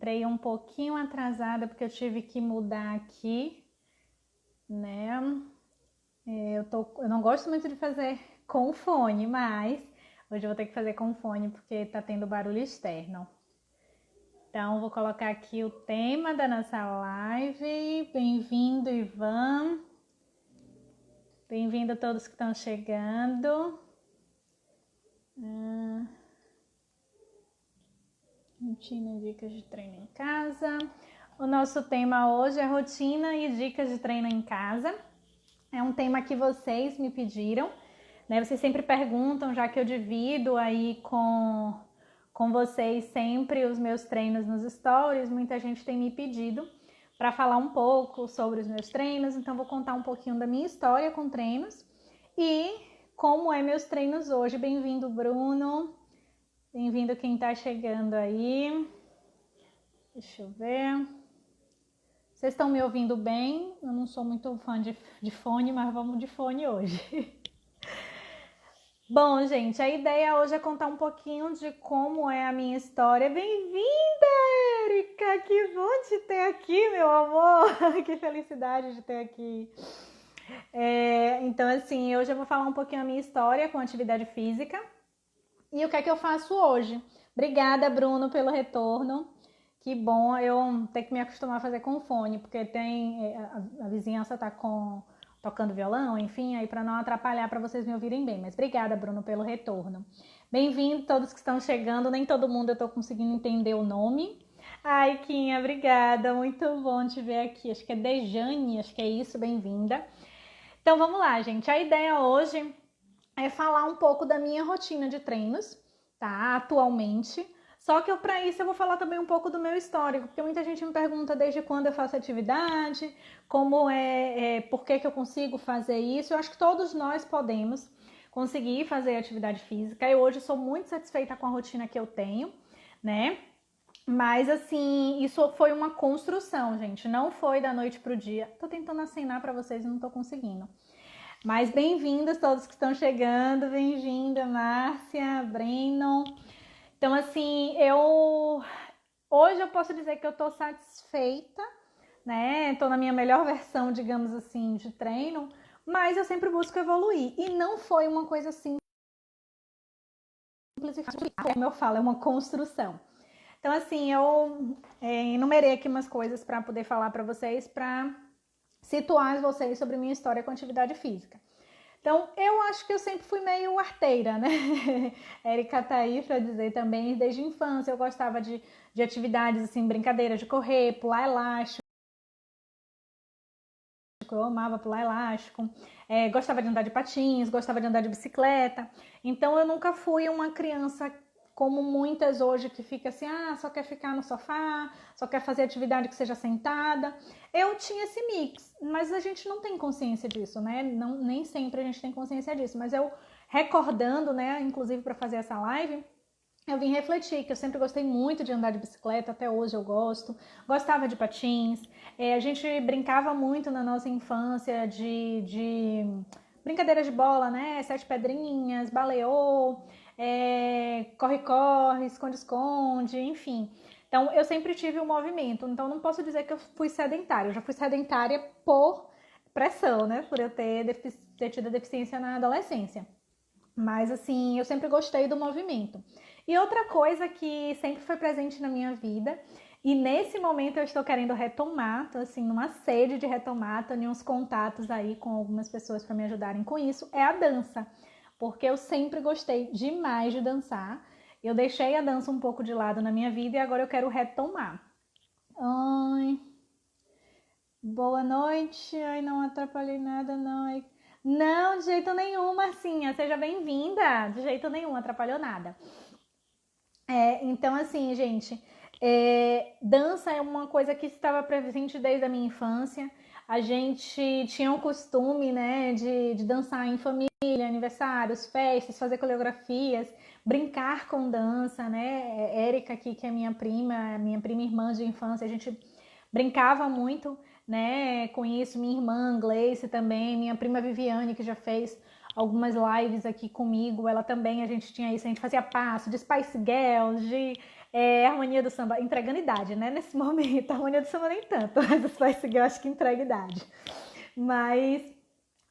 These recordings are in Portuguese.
Entrei um pouquinho atrasada porque eu tive que mudar aqui, né? Eu não gosto muito de fazer com fone, mas hoje eu vou ter que fazer com fone porque tá tendo barulho externo. Então, vou colocar aqui o tema da nossa live. Bem-vindo, Ivan. Bem-vindo a todos que estão chegando. Rotina e dicas de treino em casa. O nosso tema hoje é rotina e dicas de treino em casa. É um tema que vocês me pediram, né? Vocês sempre perguntam, já que eu divido aí com vocês sempre os meus treinos nos stories. Muita gente tem me pedido para falar um pouco sobre os meus treinos, então vou contar um pouquinho da minha história com treinos e como é meus treinos hoje. Bem-vindo, Bruno. Bem-vindo quem tá chegando aí. Deixa eu ver. Vocês estão me ouvindo bem? Eu não sou muito fã de fone, mas vamos de fone hoje. Bom, gente, a ideia hoje é contar um pouquinho de como é a minha história. Bem-vinda, Érica! Que bom te ter aqui, meu amor! Que felicidade de ter aqui. Então, assim, hoje eu vou falar um pouquinho a minha história com atividade física e o que é que eu faço hoje. Obrigada, Bruno, pelo retorno. Que bom eu ter que me acostumar a fazer com fone, porque a vizinhança tá tocando violão, enfim, aí para não atrapalhar, para vocês me ouvirem bem. Mas obrigada, Bruno, pelo retorno. Bem-vindo todos que estão chegando, nem todo mundo eu tô conseguindo entender o nome. Ai, Quinha, obrigada, muito bom te ver aqui. Acho que é Dejane, acho que é isso, bem-vinda. Então vamos lá, gente. A ideia hoje é falar um pouco da minha rotina de treinos, tá? Atualmente. Só que para isso eu vou falar também um pouco do meu histórico, porque muita gente me pergunta desde quando eu faço atividade, por que eu consigo fazer isso. Eu acho que todos nós podemos conseguir fazer atividade física. Eu hoje sou muito satisfeita com a rotina que eu tenho, né? Mas assim, isso foi uma construção, gente. Não foi da noite pro dia. Tô tentando acenar para vocês e não tô conseguindo. Mas bem-vindos todos que estão chegando. Bem-vinda, Márcia, Breno. Então, assim, hoje eu posso dizer que eu tô satisfeita, né? Tô na minha melhor versão, digamos assim, de treino, mas eu sempre busco evoluir. E não foi uma coisa simples e fácil, como eu falo, é uma construção. Então, assim, eu enumerei aqui umas coisas para poder falar para vocês, para situar vocês sobre minha história com atividade física. Então, eu acho que eu sempre fui meio arteira, né? Érica tá aí pra dizer também, desde a infância eu gostava de atividades, assim, brincadeiras de correr, pular elástico, eu amava pular elástico, gostava de andar de patins, gostava de andar de bicicleta. Então, eu nunca fui uma criança como muitas hoje que fica assim, só quer ficar no sofá, só quer fazer atividade que seja sentada. Eu tinha esse mix, mas a gente não tem consciência disso, né? Não, nem sempre a gente tem consciência disso, mas eu recordando, né, inclusive para fazer essa live, eu vim refletir que eu sempre gostei muito de andar de bicicleta, até hoje eu gosto, gostava de patins, a gente brincava muito na nossa infância de brincadeiras de bola, né? Sete pedrinhas, baleô, corre-corre, esconde-esconde, enfim. Então, eu sempre tive um movimento, então não posso dizer que eu fui sedentária, eu já fui sedentária por pressão, né? Por eu ter tido deficiência na adolescência. Mas, assim, eu sempre gostei do movimento. E outra coisa que sempre foi presente na minha vida, e nesse momento eu estou querendo retomar, tô assim, numa sede de retomar, tô em uns contatos aí com algumas pessoas para me ajudarem com isso, é a dança. Porque eu sempre gostei demais de dançar. Eu deixei a dança um pouco de lado na minha vida e agora eu quero retomar. Ai, boa noite. Ai, não atrapalhei nada, não. Não, de jeito nenhum, Marcinha. Seja bem-vinda. De jeito nenhum, atrapalhou nada. Então, assim, gente, dança é uma coisa que estava presente desde a minha infância. A gente tinha o costume, né, de dançar em família, aniversários, festas, fazer coreografias, brincar com dança, né? Érica aqui, que é minha prima irmã de infância, a gente brincava muito, né, com isso. Minha irmã Gleice também, minha prima Viviane, que já fez algumas lives aqui comigo, ela também, a gente tinha isso, a gente fazia passo de Spice Girls, de Harmonia do Samba, entregando idade, né, nesse momento, a Harmonia do Samba nem tanto, mas a Spice Girl acho que entrega idade. Mas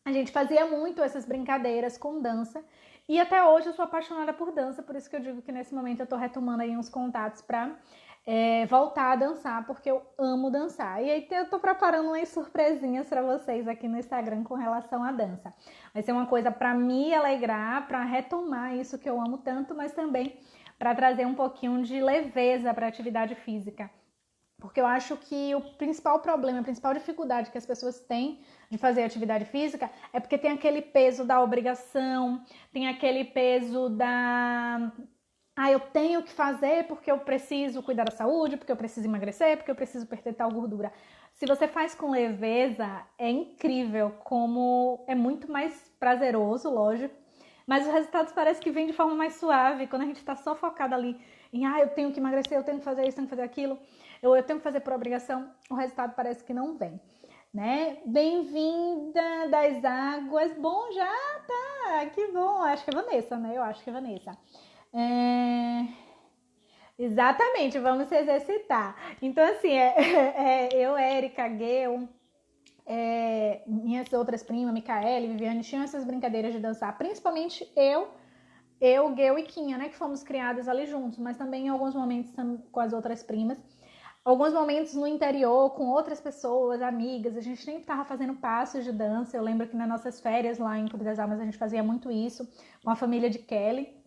a gente fazia muito essas brincadeiras com dança, e até hoje eu sou apaixonada por dança, por isso que eu digo que nesse momento eu tô retomando aí uns contatos pra voltar a dançar, porque eu amo dançar. E aí eu tô preparando umas surpresinhas para vocês aqui no Instagram com relação à dança. Vai ser uma coisa para me alegrar, para retomar isso que eu amo tanto, mas também para trazer um pouquinho de leveza para a atividade física. Porque eu acho que o principal problema, a principal dificuldade que as pessoas têm de fazer atividade física é porque tem aquele peso da obrigação, tem aquele peso da... eu tenho que fazer porque eu preciso cuidar da saúde, porque eu preciso emagrecer, porque eu preciso perder tal gordura. Se você faz com leveza, é incrível como é muito mais prazeroso, lógico, mas os resultados parecem que vêm de forma mais suave, quando a gente está só focado ali em eu tenho que emagrecer, eu tenho que fazer isso, eu tenho que fazer aquilo, eu tenho que fazer por obrigação, o resultado parece que não vem, né? Bem-vinda das águas. Bom, já tá, que bom, acho que é Vanessa, né? Eu acho que é Vanessa. Exatamente, vamos se exercitar. Então, assim, eu, Érica, Geu, minhas outras primas, Micaele, Viviane, tinham essas brincadeiras de dançar, principalmente eu, Geu e Quinha, né, que fomos criadas ali juntos, mas também em alguns momentos com as outras primas. Alguns momentos no interior, com outras pessoas, amigas, a gente sempre estava fazendo passos de dança. Eu lembro que nas nossas férias lá em Clube das Almas a gente fazia muito isso, com a família de Kelly,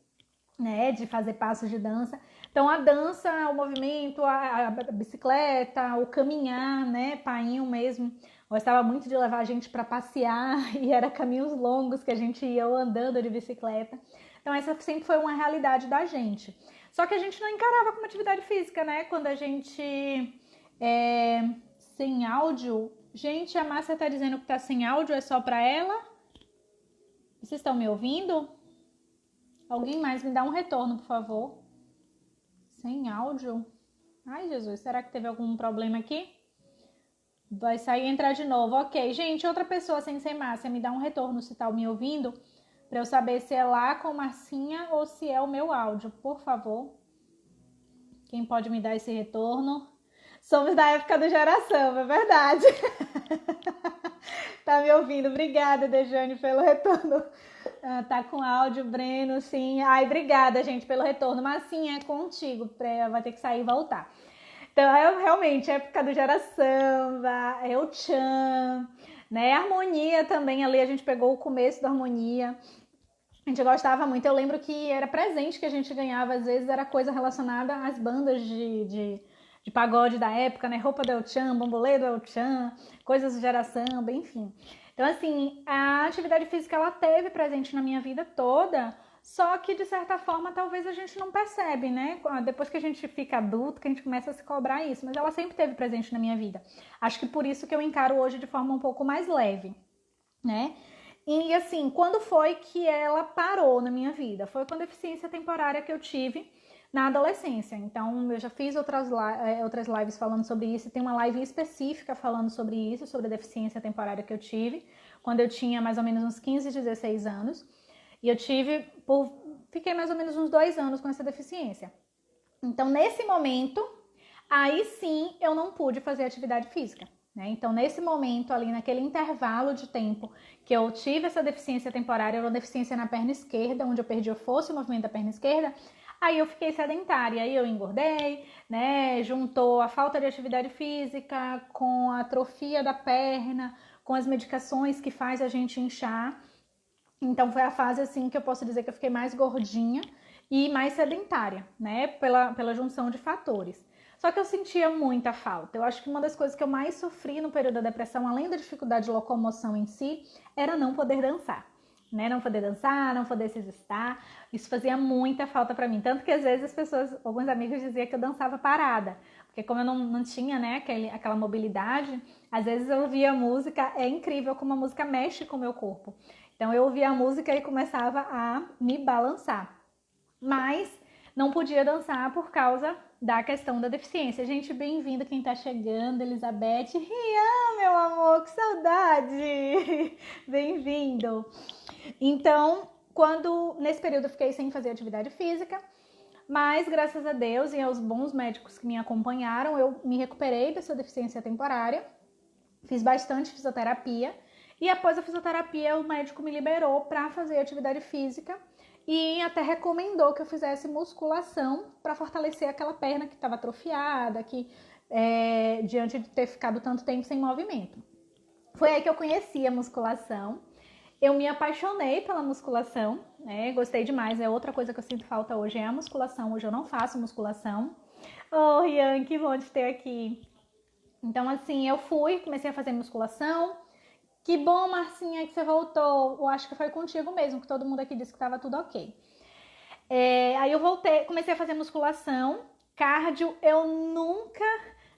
né, de fazer passos de dança. Então a dança, o movimento, a bicicleta, o caminhar, né, painho mesmo, gostava muito de levar a gente para passear e era caminhos longos que a gente ia andando de bicicleta. Então essa sempre foi uma realidade da gente. Só que a gente não encarava como atividade física, né? Quando a gente sem áudio, gente, a Márcia tá dizendo que tá sem áudio, é só para ela? Vocês estão me ouvindo? Alguém mais me dá um retorno, por favor. Sem áudio. Ai, Jesus, será que teve algum problema aqui? Vai sair e entrar de novo. Ok, gente, outra pessoa sem ser Márcia, me dá um retorno se tá me ouvindo, para eu saber se é lá com Marcinha ou se é o meu áudio, por favor. Quem pode me dar esse retorno? Somos da época do Geração, é verdade. Tá me ouvindo? Obrigada, Dejane, pelo retorno. Tá com áudio, Breno, sim. Ai, obrigada, gente, pelo retorno. Mas sim, é contigo, vai ter que sair e voltar. Então, realmente, época do Geração, é o Tchan, né? Harmonia também, ali a gente pegou o começo da Harmonia. A gente gostava muito. Eu lembro que era presente que a gente ganhava, às vezes era coisa relacionada às bandas de pagode da época, né? Roupa do El Chan, bambolê do El Chan, coisas do Geração, enfim. Então, assim, a atividade física, ela teve presente na minha vida toda, só que, de certa forma, talvez a gente não percebe, né? Depois que a gente fica adulto, que a gente começa a se cobrar isso, mas ela sempre teve presente na minha vida. Acho que por isso que eu encaro hoje de forma um pouco mais leve, né? E assim, quando foi que ela parou na minha vida? Foi com a deficiência temporária que eu tive na adolescência. Então, eu já fiz outras lives falando sobre isso. Tem uma live específica falando sobre isso, sobre a deficiência temporária que eu tive, quando eu tinha mais ou menos uns 15, 16 anos. E eu fiquei mais ou menos uns 2 anos com essa deficiência. Então, nesse momento, aí sim eu não pude fazer atividade física. Né? Então, nesse momento, ali naquele intervalo de tempo que eu tive essa deficiência temporária, era uma deficiência na perna esquerda, onde eu perdi a força e o movimento da perna esquerda, aí eu fiquei sedentária, aí eu engordei, né? Juntou a falta de atividade física com a atrofia da perna, com as medicações que faz a gente inchar. Então, foi a fase assim que eu posso dizer que eu fiquei mais gordinha e mais sedentária, né? Pela junção de fatores. Só que eu sentia muita falta. Eu acho que uma das coisas que eu mais sofri no período da depressão, além da dificuldade de locomoção em si, era não poder dançar. Né? Não poder dançar, não poder se exercitar. Isso fazia muita falta pra mim. Tanto que às vezes as pessoas, alguns amigos diziam que eu dançava parada. Porque como eu não tinha, né, aquela mobilidade, às vezes eu ouvia música, é incrível como a música mexe com o meu corpo. Então eu ouvia a música e começava a me balançar. Mas não podia dançar por causa da questão da deficiência. Gente, bem-vindo quem tá chegando, Elizabeth. Rian, meu amor, que saudade! Bem-vindo! Então, nesse período eu fiquei sem fazer atividade física, mas graças a Deus e aos bons médicos que me acompanharam, eu me recuperei dessa deficiência temporária, fiz bastante fisioterapia e após a fisioterapia o médico me liberou para fazer atividade física e até recomendou que eu fizesse musculação para fortalecer aquela perna que estava atrofiada, diante de ter ficado tanto tempo sem movimento. Foi aí que eu conheci a musculação. Eu me apaixonei pela musculação, né? Gostei demais. É outra coisa que eu sinto falta hoje, é a musculação. Hoje eu não faço musculação. Oh, Rian, que bom te ter aqui. Então, assim, eu comecei a fazer musculação. Que bom, Marcinha, que você voltou. Eu acho que foi contigo mesmo, que todo mundo aqui disse que estava tudo ok. Aí eu voltei, comecei a fazer musculação. Cardio, eu nunca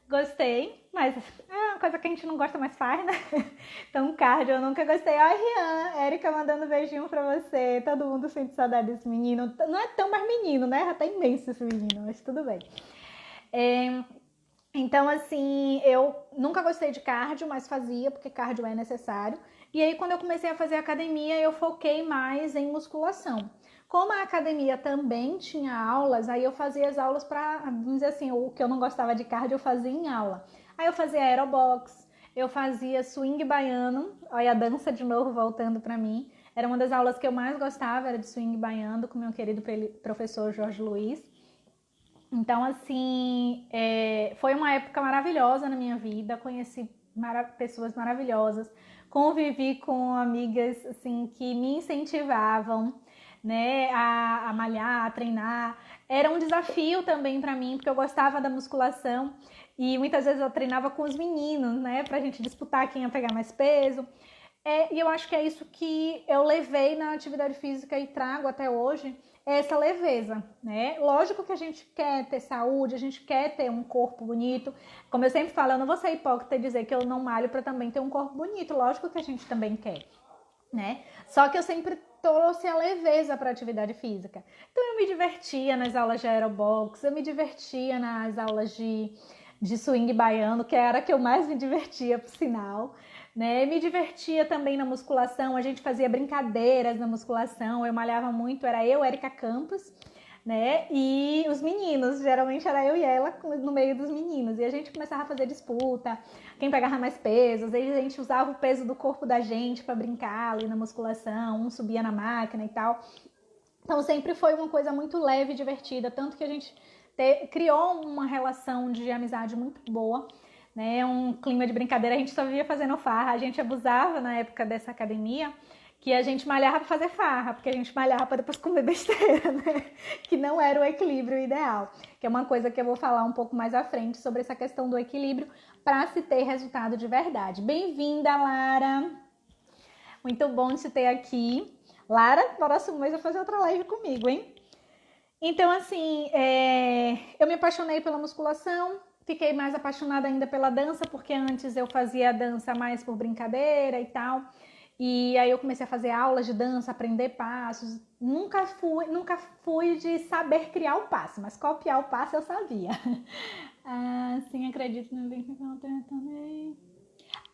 gostei, mas é uma coisa que a gente não gosta, mais faz, né? Então, cardio, eu nunca gostei. Ai, Rian, Érica mandando beijinho pra você. Todo mundo sente saudade desse menino. Não é tão mais menino, né? Já tá imenso esse menino, mas tudo bem. Então, assim, eu nunca gostei de cardio, mas fazia, porque cardio é necessário. E aí, quando eu comecei a fazer academia, eu foquei mais em musculação. Como a academia também tinha aulas, aí eu fazia as aulas para, vamos dizer assim, o que eu não gostava de cardio, eu fazia em aula. Aí eu fazia aerobox, eu fazia swing baiano, olha a dança de novo voltando para mim. Era uma das aulas que eu mais gostava, era de swing baiano, com meu querido professor Jorge Luiz. Então, assim, foi uma época maravilhosa na minha vida, conheci pessoas maravilhosas, convivi com amigas, assim, que me incentivavam, né, a malhar, a treinar. Era um desafio também para mim, porque eu gostava da musculação e muitas vezes eu treinava com os meninos, né, pra gente disputar quem ia pegar mais peso. E eu acho que é isso que eu levei na atividade física e trago até hoje, essa leveza, né? Lógico que a gente quer ter saúde, a gente quer ter um corpo bonito. Como eu sempre falo, eu não vou ser hipócrita e dizer que eu não malho para também ter um corpo bonito. Lógico que a gente também quer, né? Só que eu sempre trouxe a leveza para a atividade física. Então eu me divertia nas aulas de aerobox, eu me divertia nas aulas de swing baiano, que era a que eu mais me divertia, por sinal. Né? Me divertia também na musculação, a gente fazia brincadeiras na musculação, eu malhava muito, era eu, Érica Campos, né? E os meninos, geralmente era eu e ela no meio dos meninos, e a gente começava a fazer disputa, quem pegava mais peso, às vezes a gente usava o peso do corpo da gente para brincar ali na musculação, um subia na máquina e tal. Então sempre foi uma coisa muito leve e divertida, tanto que a gente criou uma relação de amizade muito boa, né? Um clima de brincadeira, a gente só vivia fazendo farra, a gente abusava na época dessa academia, que a gente malhava para fazer farra, porque a gente malhava para depois comer besteira, né? Que não era o equilíbrio ideal, que é uma coisa que eu vou falar um pouco mais à frente sobre essa questão do equilíbrio para se ter resultado de verdade. Bem-vinda, Lara! Muito bom te ter aqui. Lara, próximo mês vai fazer outra live comigo, hein? Então, assim, eu me apaixonei pela musculação, fiquei mais apaixonada ainda pela dança, porque antes eu fazia a dança mais por brincadeira e tal. E aí eu comecei a fazer aulas de dança, aprender passos. Nunca fui de saber criar o passo, mas copiar o passo eu sabia. Sim, acredito no bem que eu também.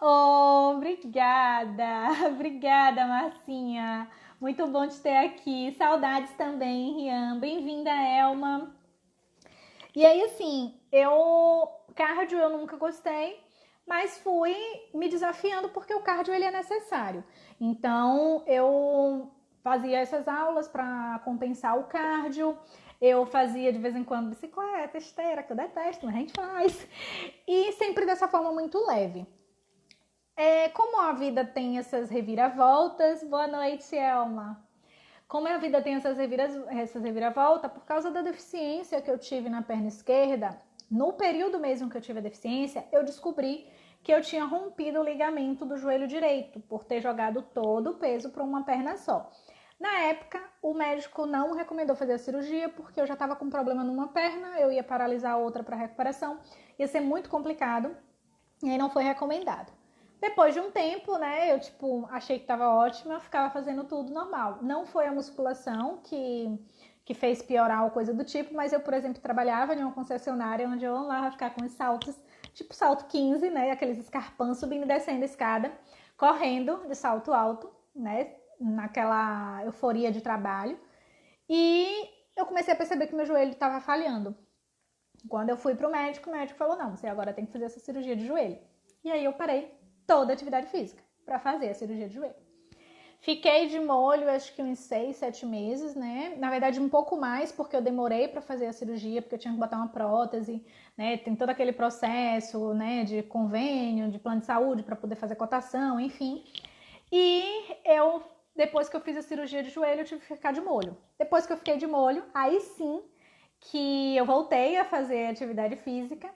Oh, obrigada! Obrigada, Marcinha! Muito bom te ter aqui. Saudades também, Rian. Bem-vinda, Elma. E aí, assim, cardio eu nunca gostei, mas fui me desafiando porque o cardio ele é necessário. Então, eu fazia essas aulas para compensar o cardio. Eu fazia de vez em quando bicicleta, esteira, que eu detesto, mas a gente faz. E sempre dessa forma muito leve. Como a vida tem essas reviravoltas, boa noite, Elma. Como a vida tem essas reviravoltas, por causa da deficiência que eu tive na perna esquerda, no período mesmo que eu tive a deficiência, eu descobri que eu tinha rompido o ligamento do joelho direito, por ter jogado todo o peso para uma perna só. Na época, o médico não recomendou fazer a cirurgia, porque eu já estava com problema numa perna, eu ia paralisar a outra para recuperação, ia ser muito complicado, e aí não foi recomendado. Depois de um tempo, né, eu achei que tava ótima, eu ficava fazendo tudo normal. Não foi a musculação que que fez piorar ou coisa do tipo, mas eu, por exemplo, trabalhava em uma concessionária onde eu amava ficar com os saltos, tipo salto 15, né, aqueles escarpãs subindo e descendo a escada, correndo de salto alto, né, naquela euforia de trabalho. E eu comecei a perceber que meu joelho estava falhando. Quando eu fui pro médico, o médico falou, não, você agora tem que fazer essa cirurgia de joelho. E aí eu parei toda a atividade física para fazer a cirurgia de joelho. Fiquei de molho, acho que uns 6, 7 meses, né? Na verdade, um pouco mais, porque eu demorei para fazer a cirurgia, porque eu tinha que botar uma prótese, né? Tem todo aquele processo, né, de convênio, de plano de saúde para poder fazer cotação, enfim. E depois que eu fiz a cirurgia de joelho, eu tive que ficar de molho. Depois que eu fiquei de molho, aí sim que eu voltei a fazer atividade física.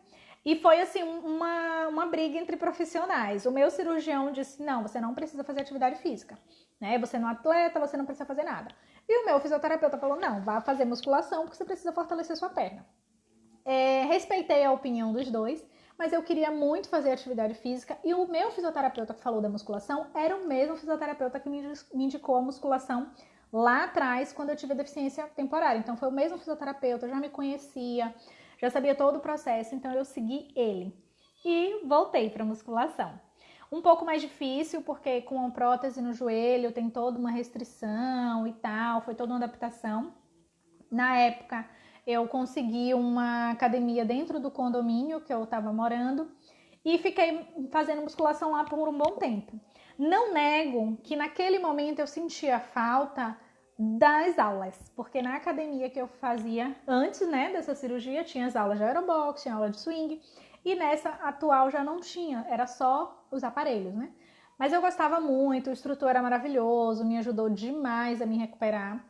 E foi assim uma briga entre profissionais. O meu cirurgião disse, não, você não precisa fazer atividade física, né? Você não é atleta, você não precisa fazer nada. E o meu fisioterapeuta falou, não, vá fazer musculação porque você precisa fortalecer sua perna. Respeitei a opinião dos dois, mas eu queria muito fazer atividade física e o meu fisioterapeuta que falou da musculação era o mesmo fisioterapeuta que me indicou a musculação lá atrás, quando eu tive deficiência temporária. Então foi o mesmo fisioterapeuta, eu já me conhecia, já sabia todo o processo, então eu segui ele e voltei para musculação. Um pouco mais difícil, porque com a prótese no joelho tem toda uma restrição e tal, foi toda uma adaptação. Na época, eu consegui uma academia dentro do condomínio que eu estava morando e fiquei fazendo musculação lá por um bom tempo. Não nego que naquele momento eu sentia falta das aulas, porque na academia que eu fazia antes, né, dessa cirurgia, tinha as aulas de aerobox, tinha aula de swing, e nessa atual já não tinha, era só os aparelhos, né? Mas eu gostava muito, o instrutor era maravilhoso, me ajudou demais a me recuperar.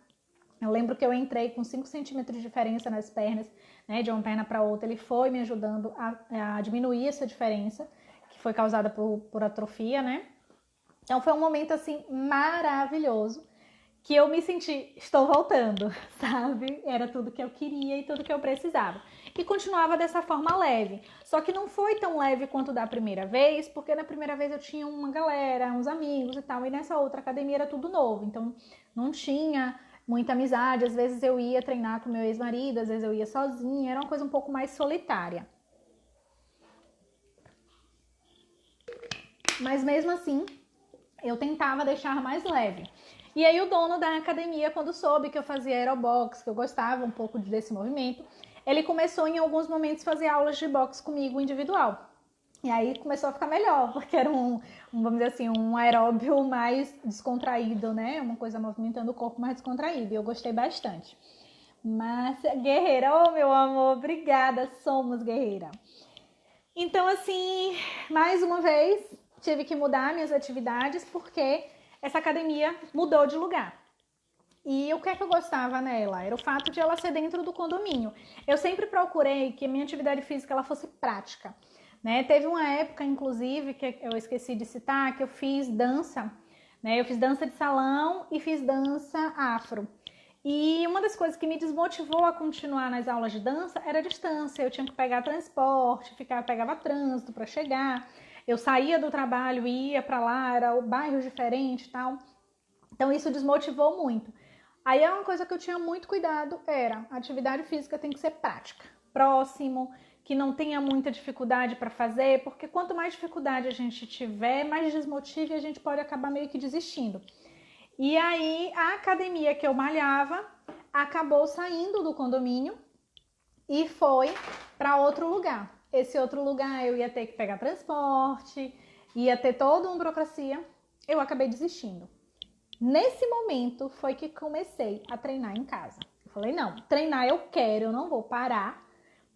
Eu lembro que eu entrei com 5 centímetros de diferença nas pernas, né, de uma perna para outra. Ele foi me ajudando a diminuir essa diferença, que foi causada por atrofia, né? Então foi um momento assim maravilhoso, que eu me senti, estou voltando, sabe? Era tudo que eu queria e tudo que eu precisava. E continuava dessa forma leve. Só que não foi tão leve quanto da primeira vez, porque na primeira vez eu tinha uma galera, uns amigos e tal, e nessa outra academia era tudo novo. Então não tinha muita amizade, às vezes eu ia treinar com meu ex-marido, às vezes eu ia sozinha, era uma coisa um pouco mais solitária. Mas mesmo assim, eu tentava deixar mais leve. E aí o dono da academia, quando soube que eu fazia aerobox, que eu gostava um pouco desse movimento, ele começou em alguns momentos a fazer aulas de boxe comigo individual. E aí começou a ficar melhor, porque era vamos dizer assim, um aeróbio mais descontraído, né? Uma coisa movimentando o corpo mais descontraído. E eu gostei bastante. Márcia Guerreira, oh meu amor, obrigada, somos guerreira. Então assim, mais uma vez, tive que mudar minhas atividades porque essa academia mudou de lugar. E o que é que eu gostava nela? Era o fato de ela ser dentro do condomínio. Eu sempre procurei que a minha atividade física ela fosse prática, né? Teve uma época, inclusive, que eu esqueci de citar, que eu fiz dança, né? Eu fiz dança de salão e fiz dança afro. E uma das coisas que me desmotivou a continuar nas aulas de dança era a distância. Eu tinha que pegar transporte, pegava trânsito para chegar. Eu saía do trabalho, ia para lá, era bairro diferente e tal. Então isso desmotivou muito. Aí é uma coisa que eu tinha muito cuidado, era a atividade física tem que ser prática, próximo, que não tenha muita dificuldade para fazer, porque quanto mais dificuldade a gente tiver, mais desmotive e a gente pode acabar meio que desistindo. E aí a academia que eu malhava acabou saindo do condomínio e foi para outro lugar. Esse outro lugar eu ia ter que pegar transporte, ia ter toda uma burocracia, eu acabei desistindo. Nesse momento foi que comecei a treinar em casa. Eu falei, não, treinar eu quero, eu não vou parar,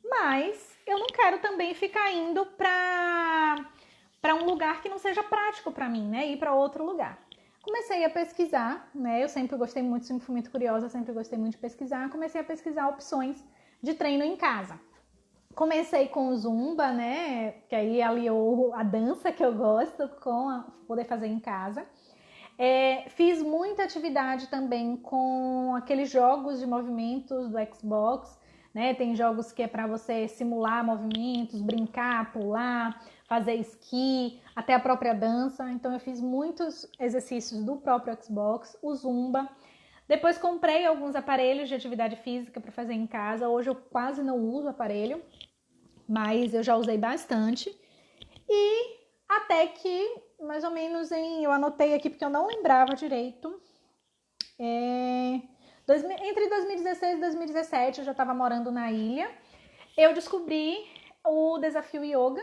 mas eu não quero também ficar indo para um lugar que não seja prático para mim, né? Ir para outro lugar. Comecei a pesquisar, né? Eu sempre gostei muito, sempre fui muito curiosa, sempre gostei muito de pesquisar. Comecei a pesquisar opções de treino em casa. Comecei com o Zumba, né? Que aí aliou a dança que eu gosto com poder fazer em casa. Fiz muita atividade também com aqueles jogos de movimentos do Xbox, né? Tem jogos que é para você simular movimentos, brincar, pular, fazer esqui, até a própria dança. Então eu fiz muitos exercícios do próprio Xbox, o Zumba. Depois comprei alguns aparelhos de atividade física para fazer em casa. Hoje eu quase não uso aparelho, mas eu já usei bastante. E até que, mais ou menos eu anotei aqui porque eu não lembrava direito. Entre 2016 e 2017 eu já estava morando na ilha. Eu descobri o Desafio Yoga,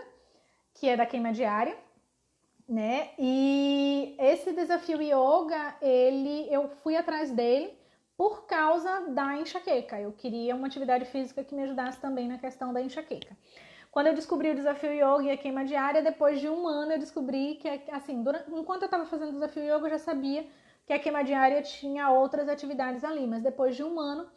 que é da queima diária, né? E esse Desafio Yoga, eu fui atrás dele por causa da enxaqueca. Eu queria uma atividade física que me ajudasse também na questão da enxaqueca. Quando eu descobri o Desafio Yoga e a queima diária, depois de um ano eu descobri que, assim, enquanto eu estava fazendo o Desafio Yoga, eu já sabia que a queima diária tinha outras atividades ali, mas depois de um ano,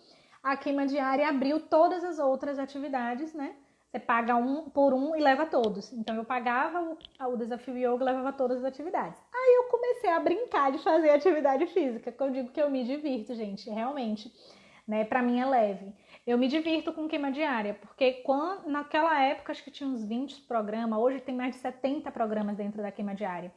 a queima diária abriu todas as outras atividades, né? Você paga um por um e leva todos. Então eu pagava o Desafio Yoga e levava todas as atividades. Aí eu comecei a brincar de fazer atividade física, que eu digo que eu me divirto, gente, realmente, né? Pra mim é leve. Eu me divirto com queima diária, porque naquela época acho que tinha uns 20 programas, hoje tem mais de 70 programas dentro da queima diária.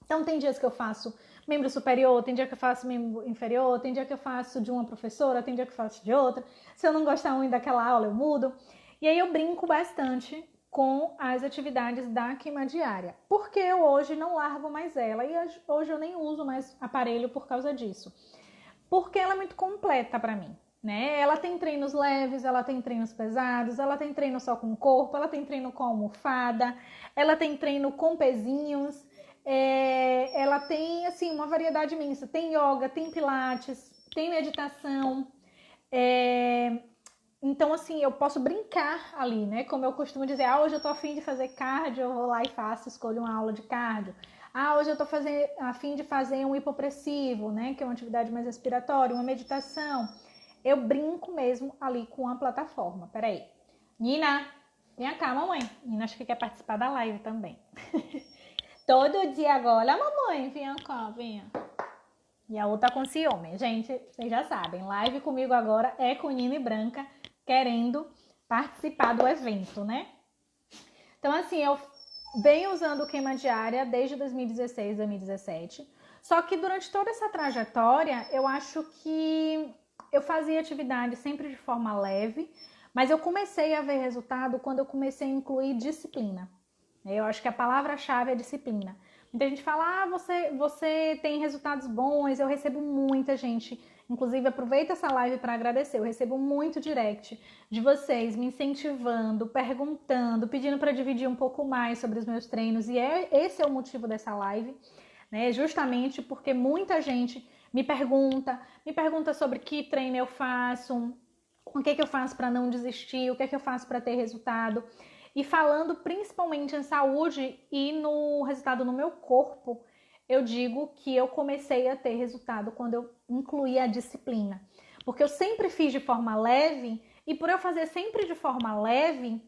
Então tem dias que eu faço membro superior, tem dia que eu faço membro inferior, tem dia que eu faço de uma professora, tem dia que eu faço de outra. Se eu não gostar muito daquela aula, eu mudo. E aí eu brinco bastante com as atividades da queima diária, porque eu hoje não largo mais ela e hoje eu nem uso mais aparelho por causa disso. Porque ela é muito completa para mim, né? Ela tem treinos leves, ela tem treinos pesados, ela tem treino só com o corpo, ela tem treino com almofada, ela tem treino com pezinhos, ela tem, assim, uma variedade imensa. Tem yoga, tem pilates, tem meditação, então, assim, eu posso brincar ali, né? Como eu costumo dizer, hoje eu tô a fim de fazer cardio, eu vou lá e faço, escolho uma aula de cardio. Hoje eu tô a fim de fazer um hipopressivo, né? Que é uma atividade mais respiratória, uma meditação. Eu brinco mesmo ali com a plataforma. Peraí. Nina, vem cá, mamãe. Nina acho que quer participar da live também. Todo dia agora, mamãe, vem cá, venha. E a outra com ciúme. Gente, vocês já sabem, live comigo agora é com Nina e Branca querendo participar do evento, né? Então, assim, eu venho usando queima diária desde 2016, 2017. Só que durante toda essa trajetória, eu acho que eu fazia atividade sempre de forma leve, mas eu comecei a ver resultado quando eu comecei a incluir disciplina. Eu acho que a palavra-chave é disciplina. Muita gente fala, você tem resultados bons, eu recebo muita gente. Inclusive, aproveita essa live para agradecer. Eu recebo muito direct de vocês me incentivando, perguntando, pedindo para dividir um pouco mais sobre os meus treinos. E esse é o motivo dessa live, né? Justamente porque muita gente me pergunta sobre que treino eu faço, o que eu faço para não desistir, o que eu faço para ter resultado. E falando principalmente em saúde e no resultado no meu corpo, eu digo que eu comecei a ter resultado quando eu incluí a disciplina. Porque eu sempre fiz de forma leve e por eu fazer sempre de forma leve,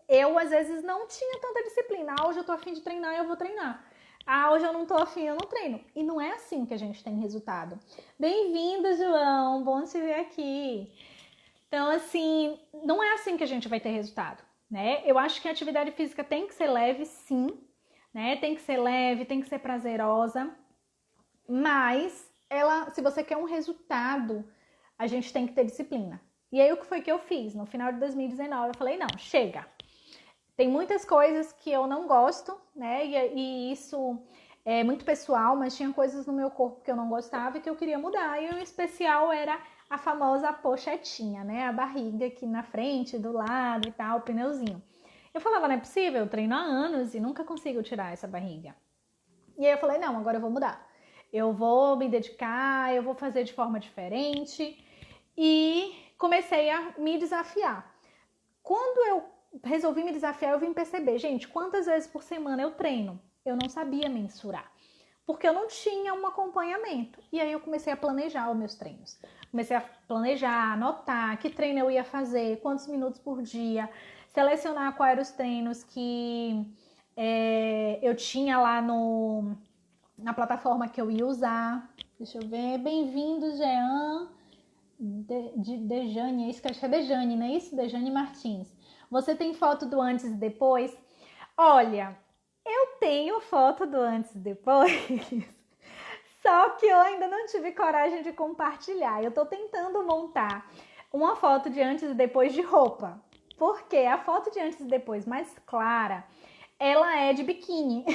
eu às vezes não tinha tanta disciplina. Hoje eu tô a fim de treinar, eu vou treinar. Hoje eu não tô afim, eu não treino. E não é assim que a gente tem resultado. Bem-vindo, João, bom te ver aqui. Então, assim, não é assim que a gente vai ter resultado, né? Eu acho que a atividade física tem que ser leve, sim, né? Tem que ser leve, tem que ser prazerosa, mas se você quer um resultado, a gente tem que ter disciplina. E aí o que foi que eu fiz? No final de 2019 eu falei, não, chega. Tem muitas coisas que eu não gosto, né? E isso é muito pessoal, mas tinha coisas no meu corpo que eu não gostava e que eu queria mudar. E o especial era a famosa pochetinha, né? A barriga aqui na frente, do lado e tal, o pneuzinho. Eu falava, não é possível, eu treino há anos e nunca consigo tirar essa barriga. E aí eu falei, não, agora eu vou mudar. Eu vou me dedicar, eu vou fazer de forma diferente. E comecei a me desafiar. Quando eu resolvi me desafiar, eu vim perceber, gente, quantas vezes por semana eu treino? Eu não sabia mensurar, porque eu não tinha um acompanhamento. E aí eu comecei a planejar os meus treinos. Comecei a planejar, anotar que treino eu ia fazer, quantos minutos por dia, selecionar quais eram os treinos que eu tinha lá na plataforma que eu ia usar. Deixa eu ver. Bem-vindo, Jean. Dejane, isso que acho que é Dejane, não é isso? Dejane Martins. Você tem foto do antes e depois? Olha, eu tenho foto do antes e depois, Só que eu ainda não tive coragem de compartilhar. Eu tô tentando montar uma foto de antes e depois de roupa. Porque a foto de antes e depois mais clara, ela é de biquíni.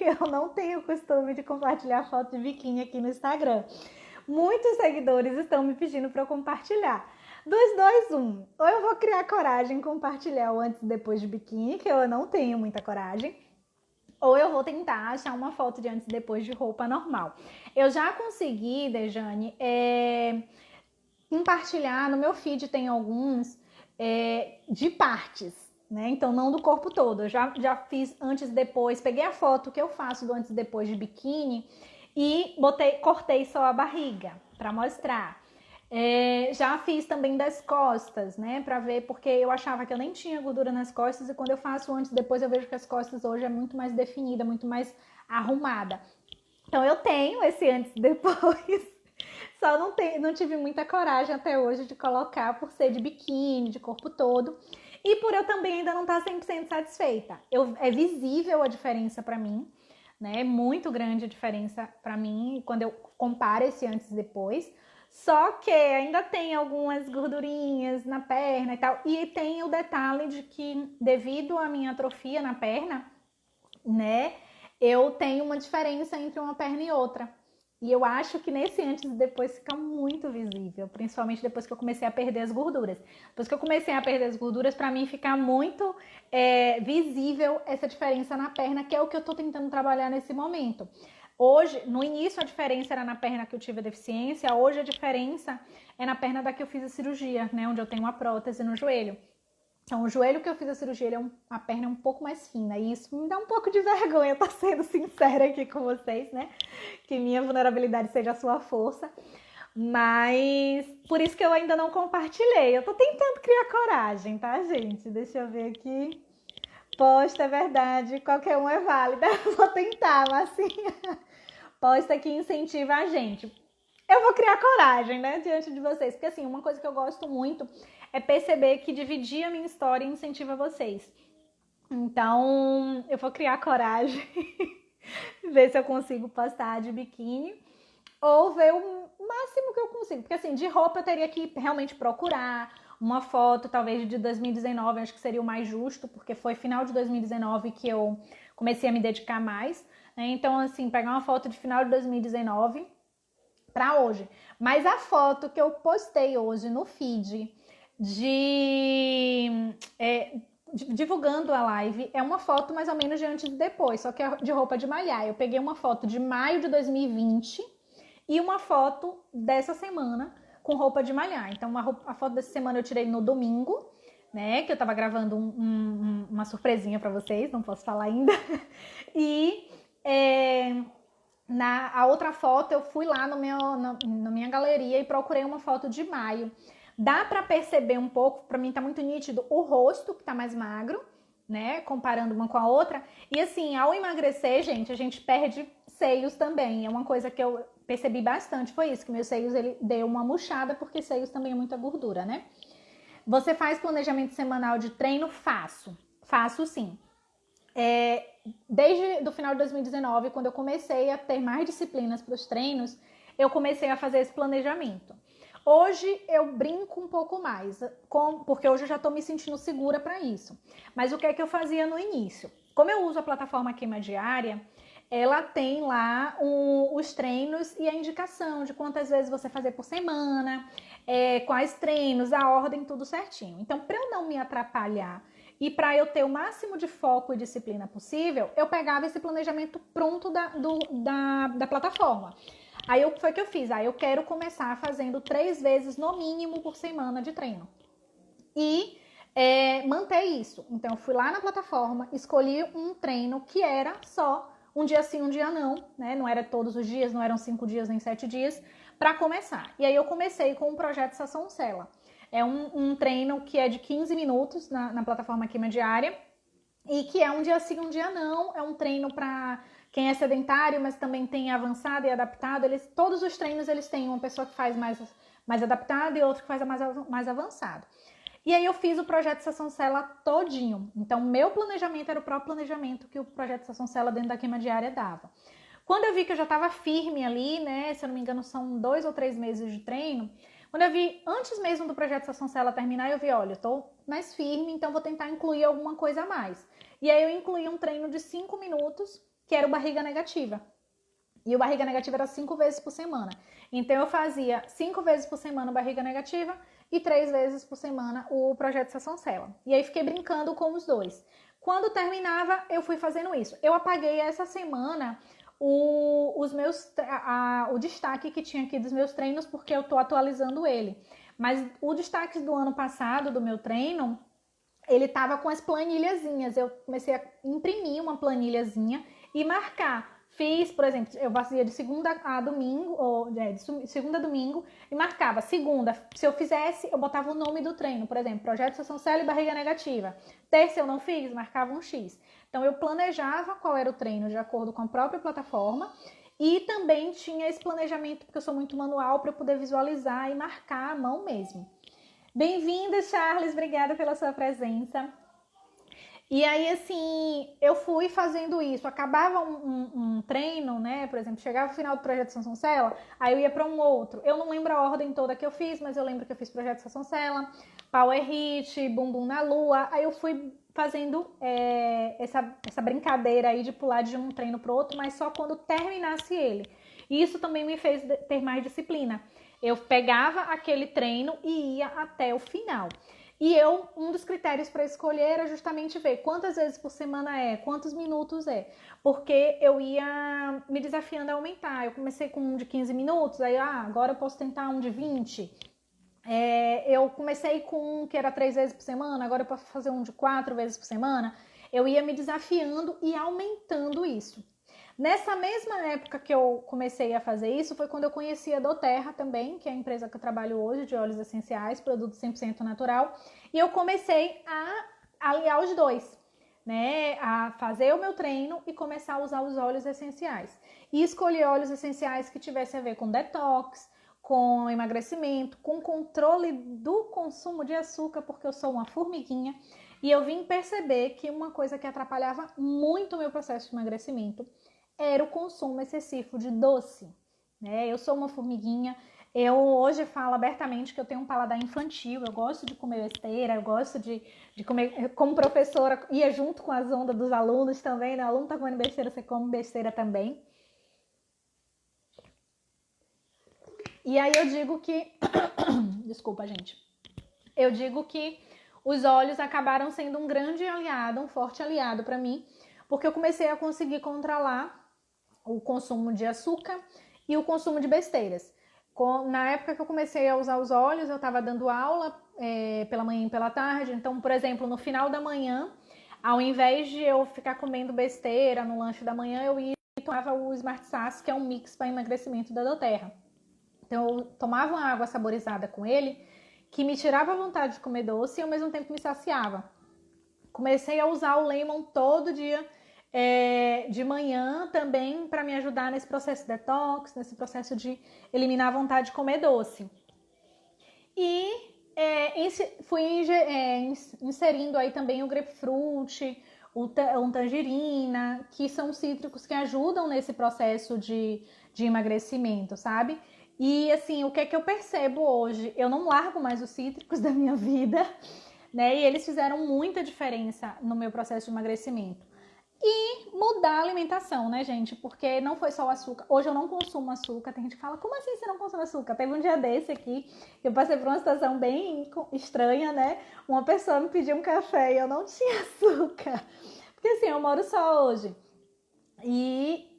Eu não tenho costume de compartilhar foto de biquíni aqui no Instagram. Muitos seguidores estão me pedindo para eu compartilhar. Dos dois, um. Ou eu vou criar coragem em compartilhar o antes e depois de biquíni, que eu não tenho muita coragem. Ou eu vou tentar achar uma foto de antes e depois de roupa normal. Eu já consegui, Dejane, compartilhar, no meu feed tem alguns de partes, né? Então não do corpo todo. Eu já fiz antes e depois, peguei a foto que eu faço do antes e depois de biquíni e cortei só a barriga para mostrar. Já fiz também das costas, né? Pra ver, porque eu achava que eu nem tinha gordura nas costas e quando eu faço antes e depois eu vejo que as costas hoje é muito mais definida, muito mais arrumada. Então eu tenho esse antes e depois, só não tive muita coragem até hoje de colocar por ser de biquíni, de corpo todo. E por eu também ainda não estar 100% satisfeita. É visível a diferença pra mim, né? É muito grande a diferença pra mim quando eu comparo esse antes e depois. Só que ainda tem algumas gordurinhas na perna e tal. E tem o detalhe de que, devido à minha atrofia na perna, né, eu tenho uma diferença entre uma perna e outra. E eu acho que nesse antes e depois fica muito visível, principalmente depois que eu comecei a perder as gorduras. Depois que eu comecei a perder as gorduras, para mim fica muito visível essa diferença na perna, que é o que eu tô tentando trabalhar nesse momento. Hoje, no início a diferença era na perna que eu tive a deficiência, hoje a diferença é na perna da que eu fiz a cirurgia, né, onde eu tenho uma prótese no joelho. Então, o joelho que eu fiz a cirurgia, a perna é um pouco mais fina. E isso me dá um pouco de vergonha, tô sendo sincera aqui com vocês, né? Que minha vulnerabilidade seja a sua força. Mas por isso que eu ainda não compartilhei. Eu tô tentando criar coragem, tá, gente? Deixa eu ver aqui. Posta, é verdade. Qualquer um é válida. Vou tentar, mas assim... Posta que incentiva a gente. Eu vou criar coragem, né, diante de vocês. Porque, assim, uma coisa que eu gosto muito é perceber que dividir a minha história incentiva vocês. Então, eu vou criar coragem, ver se eu consigo postar de biquíni ou ver o máximo que eu consigo. Porque, assim, de roupa eu teria que realmente procurar uma foto, talvez de 2019, acho que seria o mais justo, porque foi final de 2019 que eu comecei a me dedicar mais, né? Então, assim, pegar uma foto de final de 2019 para hoje. Mas a foto que eu postei hoje no feed divulgando a live é uma foto mais ou menos de antes e depois, só que é de roupa de malhar. Eu peguei uma foto de maio de 2020 e uma foto dessa semana com roupa de malhar. Então a foto dessa semana eu tirei no domingo, né, que eu tava gravando uma surpresinha para vocês, não posso falar ainda. E a outra foto eu fui lá na minha galeria e procurei uma foto de maio. Dá para perceber um pouco, para mim tá muito nítido o rosto, que tá mais magro, né, comparando uma com a outra. E assim, ao emagrecer, gente, a gente perde seios também. É uma coisa que eu percebi bastante, foi isso, que meus seios, ele deu uma murchada, porque seios também é muita gordura, né? Você faz planejamento semanal de treino? Faço sim. Desde o final de 2019, quando eu comecei a ter mais disciplinas para os treinos, eu comecei a fazer esse planejamento. Hoje eu brinco um pouco mais, porque hoje eu já estou me sentindo segura para isso. Mas o que é que eu fazia no início? Como eu uso a plataforma Queima Diária, ela tem lá os treinos e a indicação de quantas vezes você fazer por semana, quais treinos, a ordem, tudo certinho. Então, para eu não me atrapalhar e para eu ter o máximo de foco e disciplina possível, eu pegava esse planejamento pronto da plataforma. Aí foi o que eu fiz. Aí eu quero começar fazendo 3 vezes no mínimo por semana de treino. E manter isso. Então eu fui lá na plataforma, escolhi um treino que era só um dia sim, um dia não, né? Não era todos os dias, não eram 5 dias nem 7 dias, para começar. E aí eu comecei com o projeto Sação Sela. É um treino que é de 15 minutos na plataforma Queima Diária e que é um dia sim, um dia não. É um treino para quem é sedentário, mas também tem avançado e adaptado. Todos os treinos eles têm uma pessoa que faz mais adaptado e outra que faz mais avançado. E aí eu fiz o projeto Sação Sela todinho. Então, meu planejamento era o próprio planejamento que o projeto Sação Sela dentro da Queima Diária dava. Quando eu vi que eu já estava firme ali, né, se eu não me engano são 2 ou 3 meses de treino, quando eu vi, antes mesmo do projeto Sação Cela terminar, eu vi, olha, eu tô mais firme, então vou tentar incluir alguma coisa a mais. E aí eu incluí um treino de 5 minutos, que era o barriga negativa. E o barriga negativa era 5 vezes por semana. Então eu fazia 5 vezes por semana o barriga negativa e 3 vezes por semana o projeto Sação Cela. E aí fiquei brincando com os dois. Quando terminava, eu fui fazendo isso. Eu apaguei essa semana o destaque que tinha aqui dos meus treinos, porque eu tô atualizando ele. Mas o destaque do ano passado, do meu treino, ele tava com as planilhazinhas. Eu comecei a imprimir uma planilhazinha e marcar. Fiz, por exemplo, eu fazia de segunda a domingo, ou de segunda a domingo, e marcava. Segunda, se eu fizesse, eu botava o nome do treino, por exemplo, projeto Sação Cela e barriga negativa. Terça eu não fiz, marcava um X. Então eu planejava qual era o treino de acordo com a própria plataforma e também tinha esse planejamento, porque eu sou muito manual, para eu poder visualizar e marcar à mão mesmo. Bem-vinda, Charles, obrigada pela sua presença. E aí, assim, eu fui fazendo isso. Acabava um treino, né? Por exemplo, chegava o final do projeto Sação Cela, aí eu ia para um outro. Eu não lembro a ordem toda que eu fiz, mas eu lembro que eu fiz projeto Sação Cela, Power Hit, Bumbum na Lua. Aí eu fui fazendo essa brincadeira aí de pular de um treino pro outro, mas só quando terminasse ele. E isso também me fez ter mais disciplina. Eu pegava aquele treino e ia até o final. E um dos critérios para escolher era justamente ver quantas vezes por semana quantos minutos porque eu ia me desafiando a aumentar. Eu comecei com um de 15 minutos, aí agora eu posso tentar um de 20. Eu comecei com um que era 3 vezes por semana, agora eu posso fazer um de 4 vezes por semana. Eu ia me desafiando e aumentando isso. Nessa mesma época que eu comecei a fazer isso, foi quando eu conheci a doTERRA também, que é a empresa que eu trabalho hoje, de óleos essenciais, produto 100% natural, e eu comecei a aliar os dois, né, a fazer o meu treino e começar a usar os óleos essenciais. E escolhi óleos essenciais que tivessem a ver com detox, com emagrecimento, com controle do consumo de açúcar, porque eu sou uma formiguinha, e eu vim perceber que uma coisa que atrapalhava muito o meu processo de emagrecimento era o consumo excessivo de doce, né? Eu sou uma formiguinha, eu hoje falo abertamente que eu tenho um paladar infantil, eu gosto de comer besteira, eu gosto de comer, como professora, ia junto com as ondas dos alunos também, né? O aluno tá comendo besteira, você come besteira também. E aí eu digo que, desculpa, gente, eu digo que os óleos acabaram sendo um grande aliado, um forte aliado para mim, porque eu comecei a conseguir controlar o consumo de açúcar e o consumo de besteiras. Na época que eu comecei a usar os óleos, eu estava dando aula pela manhã e pela tarde. Então, por exemplo, no final da manhã, ao invés de eu ficar comendo besteira no lanche da manhã, eu ia e tomava o Smart Sass, que é um mix para emagrecimento da doTERRA. Então, eu tomava uma água saborizada com ele, que me tirava a vontade de comer doce e ao mesmo tempo me saciava. Comecei a usar o Lemon todo dia, de manhã também, para me ajudar nesse processo de detox, nesse processo de eliminar a vontade de comer doce. E fui inserindo aí também o grapefruit, o tangerina, que são cítricos que ajudam nesse processo de emagrecimento, sabe? E assim, o que é que eu percebo hoje? Eu não largo mais os cítricos da minha vida, né? E eles fizeram muita diferença no meu processo de emagrecimento. E mudar a alimentação, né, gente? Porque não foi só o açúcar. Hoje eu não consumo açúcar. Tem gente que fala, como assim você não consome açúcar? Teve um dia desse aqui, que eu passei por uma situação bem estranha, né? Uma pessoa me pediu um café e eu não tinha açúcar. Porque assim, eu moro só hoje. E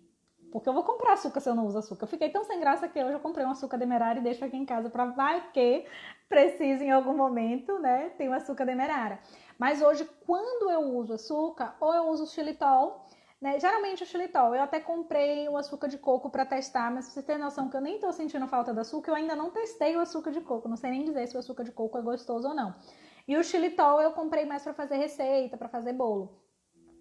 porque eu vou comprar açúcar se eu não uso açúcar. Eu fiquei tão sem graça que hoje eu comprei um açúcar demerara e deixo aqui em casa para vai que precise em algum momento, né? Tem um açúcar demerara. Mas hoje, quando eu uso açúcar, ou eu uso o xilitol, né? Geralmente o xilitol. Eu até comprei o açúcar de coco para testar, mas você tem noção que eu nem tô sentindo falta do açúcar, eu ainda não testei o açúcar de coco. Não sei nem dizer se o açúcar de coco é gostoso ou não. E o xilitol eu comprei mais para fazer receita, para fazer bolo.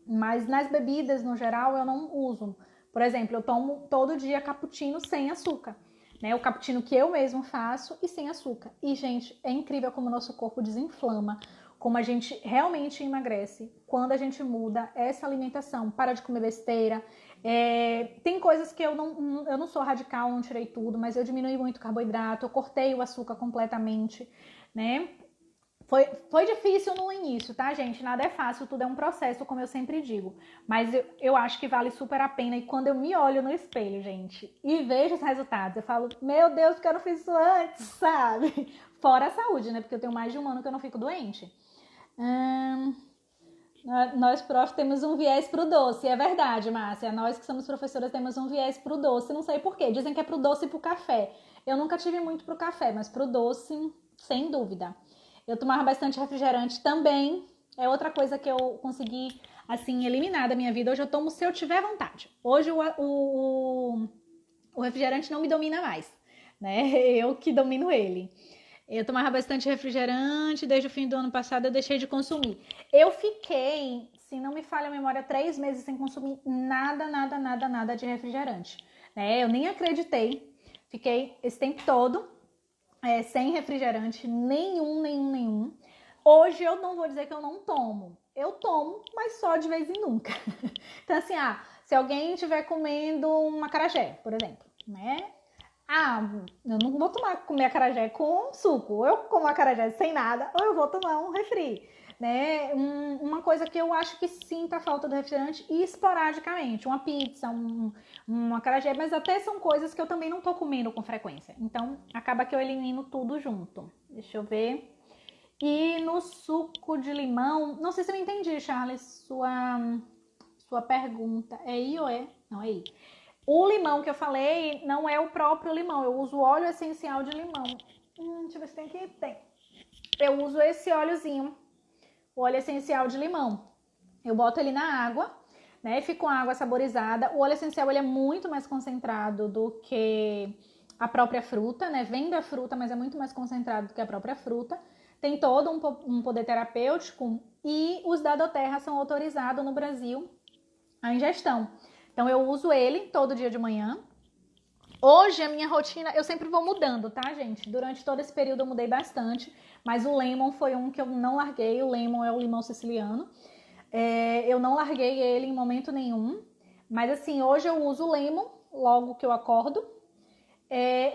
Mas nas bebidas, no geral, eu não uso. Por exemplo, eu tomo todo dia cappuccino sem açúcar, né? O cappuccino que eu mesmo faço e sem açúcar. E, gente, é incrível como o nosso corpo desinflama, como a gente realmente emagrece quando a gente muda essa alimentação. Para de comer besteira, Tem coisas que eu não sou radical, não tirei tudo, mas eu diminui muito o carboidrato, eu cortei o açúcar completamente, né? Foi difícil no início, tá, gente? Nada é fácil, tudo é um processo, como eu sempre digo. Mas eu acho que vale super a pena. E quando eu me olho no espelho, gente, e vejo os resultados, eu falo, meu Deus, porque eu não fiz isso antes, sabe? Fora a saúde, né? Porque eu tenho mais de um ano que eu não fico doente. Nós, prof, temos um viés pro doce. É verdade, Márcia. Nós que somos professoras temos um viés pro doce. Não sei por quê. Dizem que é pro doce e pro café. Eu nunca tive muito pro café, mas pro doce, sem dúvida. Eu tomava bastante refrigerante também. É outra coisa que eu consegui, assim, eliminar da minha vida. Hoje eu tomo se eu tiver vontade. Hoje o refrigerante não me domina mais, né? Eu que domino ele. Eu tomava bastante refrigerante, desde o fim do ano passado eu deixei de consumir. Eu fiquei, se não me falha a memória, 3 meses sem consumir nada de refrigerante, né? Eu nem acreditei, fiquei esse tempo todo sem refrigerante nenhum. Hoje eu não vou dizer que eu não tomo. Eu tomo, mas só de vez em nunca. Então assim, se alguém estiver comendo um acarajé, por exemplo, né? Eu não vou comer acarajé com suco. Ou eu como acarajé sem nada, ou eu vou tomar um refri, né? Uma coisa que eu acho que sinto a falta do refrigerante esporadicamente. Uma pizza, um acarajé, mas até são coisas que eu também não tô comendo com frequência. Então, acaba que eu elimino tudo junto. Deixa eu ver. E no suco de limão, não sei se eu entendi, Charles, sua pergunta. É I ou é? Não, é I. O limão que eu falei não é o próprio limão, eu uso óleo essencial de limão. Deixa eu ver se tem aqui. Tem. Eu uso esse óleozinho, o óleo essencial de limão. Eu boto ele na água, né? Fica com a água saborizada. O óleo essencial ele é muito mais concentrado do que a própria fruta, né? Vem da fruta, mas é muito mais concentrado do que a própria fruta. Tem todo um poder terapêutico e os da doTERRA são autorizados no Brasil a ingestão. Então eu uso ele todo dia de manhã. Hoje a minha rotina, eu sempre vou mudando, tá, gente? Durante todo esse período eu mudei bastante, mas o lemon foi um que eu não larguei. O lemon é o limão siciliano. Eu não larguei ele em momento nenhum. Mas assim, hoje eu uso o lemon logo que eu acordo.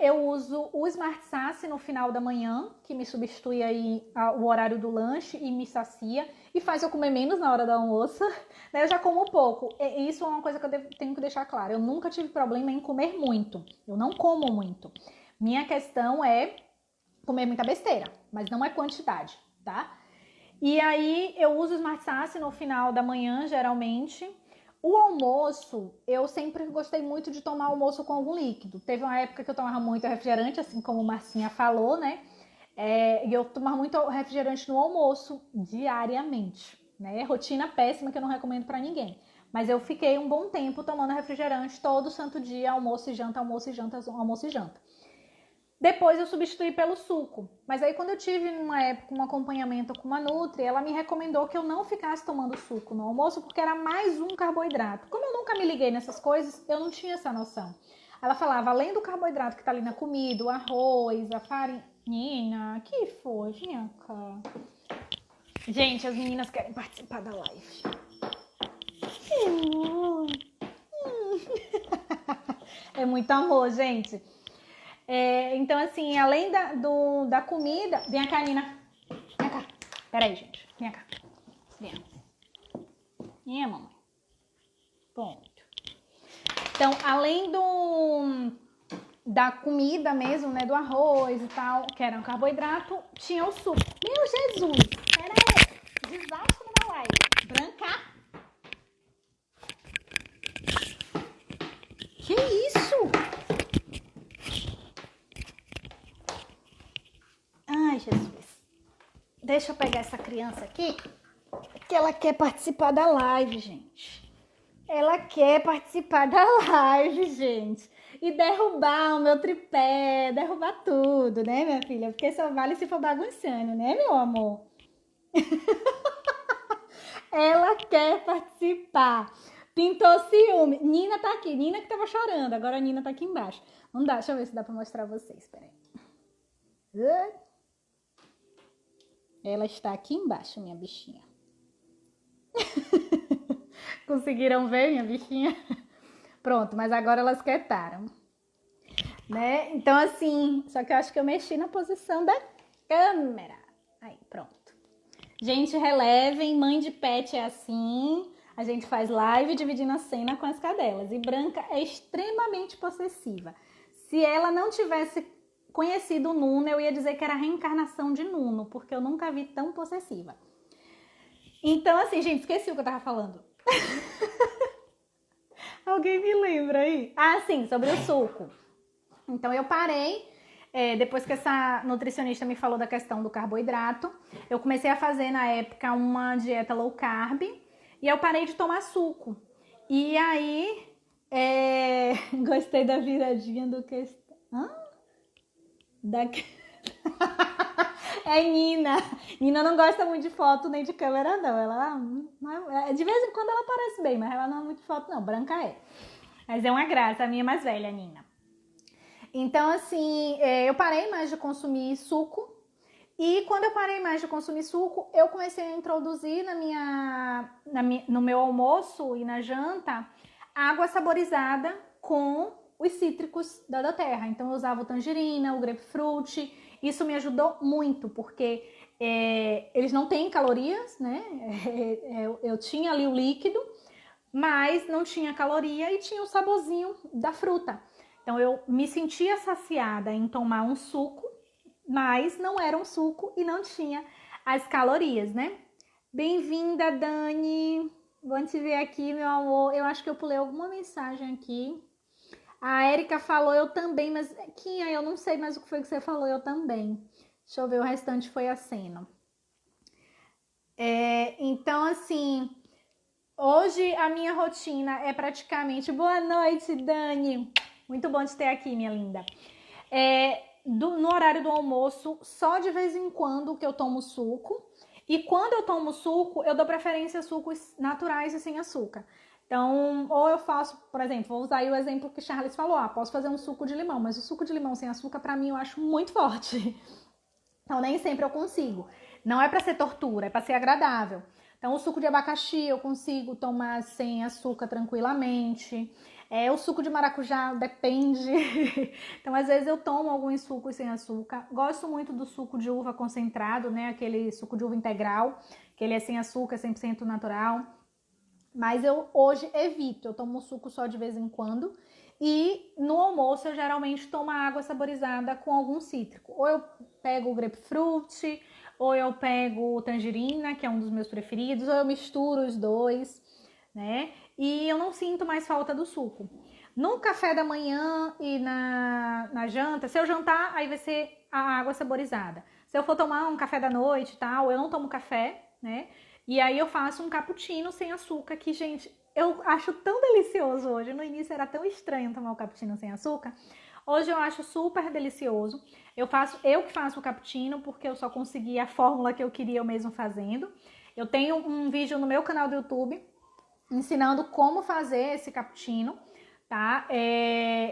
Eu uso o Smart Saci no final da manhã, que me substitui aí o horário do lanche e me sacia e faz eu comer menos na hora do almoço. Né? Eu já como pouco. Isso é uma coisa que eu tenho que deixar claro. Eu nunca tive problema em comer muito. Eu não como muito. Minha questão é comer muita besteira, mas não é quantidade, tá? E aí eu uso o Smart Saci no final da manhã, geralmente. O almoço, eu sempre gostei muito de tomar almoço com algum líquido. Teve uma época que eu tomava muito refrigerante, assim como Marcinha falou, né? E eu tomava muito refrigerante no almoço, diariamente, né? Rotina péssima que eu não recomendo pra ninguém. Mas eu fiquei um bom tempo tomando refrigerante todo santo dia, almoço e janta, almoço e janta, almoço e janta. Depois eu substituí pelo suco. Mas aí quando eu tive numa época um acompanhamento com uma Nutri, ela me recomendou que eu não ficasse tomando suco no almoço porque era mais um carboidrato. Como eu nunca me liguei nessas coisas, eu não tinha essa noção. Ela falava, além do carboidrato que tá ali na comida, o arroz, a farinha... Que foi, Ginca? Gente, as meninas querem participar da live. É muito amor, gente. Então, assim, além da comida... Vem cá, Nina. Vem cá. Peraí, gente. Vem cá. Vem. Minha mamãe. Ponto. Então, além da comida mesmo, né? Do arroz e tal, que era um carboidrato, tinha o suco. Meu Jesus! Peraí. Desastre na live. Branca. Que isso? Ai, Jesus. Deixa eu pegar essa criança aqui, que ela quer participar da live, gente. Ela quer participar da live, gente. E derrubar o meu tripé, derrubar tudo, né, minha filha? Porque só vale se for bagunçando, né, meu amor? Ela quer participar. Pintou ciúme. Nina tá aqui. Nina que tava chorando. Agora a Nina tá aqui embaixo. Não dá. Deixa eu ver se dá pra mostrar vocês. Peraí. Ela está aqui embaixo, minha bichinha. Conseguiram ver, minha bichinha? Pronto, mas agora elas quietaram, né? Então, assim, só que eu acho que eu mexi na posição da câmera. Aí, pronto. Gente, relevem, mãe de pet é assim. A gente faz live dividindo a cena com as cadelas. E Branca é extremamente possessiva. Se ela não tivesse conhecido o Nuno, eu ia dizer que era a reencarnação de Nuno, porque eu nunca vi tão possessiva. Então, assim, gente, esqueci o que eu tava falando. Alguém me lembra aí? Ah, sim, sobre o suco. Então, eu parei, depois que essa nutricionista me falou da questão do carboidrato, eu comecei a fazer, na época, uma dieta low carb, e eu parei de tomar suco. E aí, gostei da viradinha do que... Hã? É Nina. Nina não gosta muito de foto nem de câmera, não. Ela, de vez em quando ela aparece bem, mas ela não é muito de foto, não. Branca é. Mas é uma graça, a minha mais velha, a Nina. Então, assim, eu parei mais de consumir suco. E quando eu parei mais de consumir suco, eu comecei a introduzir no meu almoço e na janta água saborizada com os cítricos da terra. Então, eu usava o tangerina, o grapefruit. Isso me ajudou muito, porque eles não têm calorias, né? Eu tinha ali o líquido, mas não tinha caloria e tinha o saborzinho da fruta. Então, eu me sentia saciada em tomar um suco, mas não era um suco e não tinha as calorias, né? Bem-vinda, Dani! Bom te ver aqui, meu amor. Eu acho que eu pulei alguma mensagem aqui. A Érica falou eu também, mas Quinha, eu não sei mais o que foi que você falou, eu também. Deixa eu ver, o restante foi aceno. Então, assim, hoje a minha rotina é praticamente... Boa noite, Dani! Muito bom te ter aqui, minha linda. No horário do almoço, só de vez em quando que eu tomo suco. E quando eu tomo suco, eu dou preferência a sucos naturais e sem açúcar. Então, ou eu faço, por exemplo, vou usar aí o exemplo que Charles falou, posso fazer um suco de limão, mas o suco de limão sem açúcar, pra mim, eu acho muito forte. Então, nem sempre eu consigo. Não é pra ser tortura, é pra ser agradável. Então, o suco de abacaxi eu consigo tomar sem açúcar tranquilamente. O suco de maracujá depende. Então, às vezes eu tomo alguns sucos sem açúcar. Gosto muito do suco de uva concentrado, né? Aquele suco de uva integral, que ele é sem açúcar, 100% natural. Mas eu hoje evito, eu tomo suco só de vez em quando. E no almoço eu geralmente tomo água saborizada com algum cítrico. Ou eu pego o grapefruit, ou eu pego o tangerina, que é um dos meus preferidos, ou eu misturo os dois, né? E eu não sinto mais falta do suco. No café da manhã e na janta, se eu jantar, aí vai ser a água saborizada. Se eu for tomar um café da noite e tal, eu não tomo café, né? E aí eu faço um cappuccino sem açúcar, que, gente, eu acho tão delicioso hoje. No início era tão estranho tomar o cappuccino sem açúcar. Hoje eu acho super delicioso. Eu que faço o cappuccino, porque eu só consegui a fórmula que eu queria eu mesmo fazendo. Eu tenho um vídeo no meu canal do YouTube ensinando como fazer esse cappuccino, tá?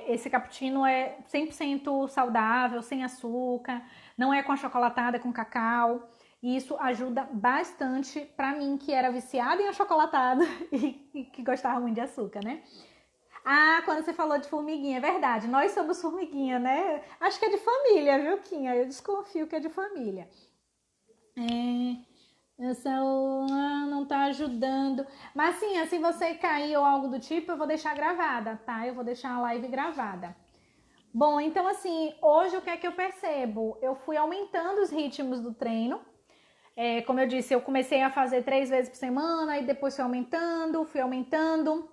Esse cappuccino é 100% saudável, sem açúcar, não é com achocolatado, é com cacau. E isso ajuda bastante pra mim, que era viciada em achocolatado e que gostava muito de açúcar, né? Quando você falou de formiguinha, é verdade. Nós somos formiguinha, né? Acho que é de família, viu, Quinha? Eu desconfio que é de família. Essa não tá ajudando. Mas sim, se você cair ou algo do tipo, eu vou deixar gravada, tá? Eu vou deixar a live gravada. Bom, então assim, hoje o que é que eu percebo? Eu fui aumentando os ritmos do treino. Como eu disse, eu comecei a fazer 3 vezes por semana e depois fui aumentando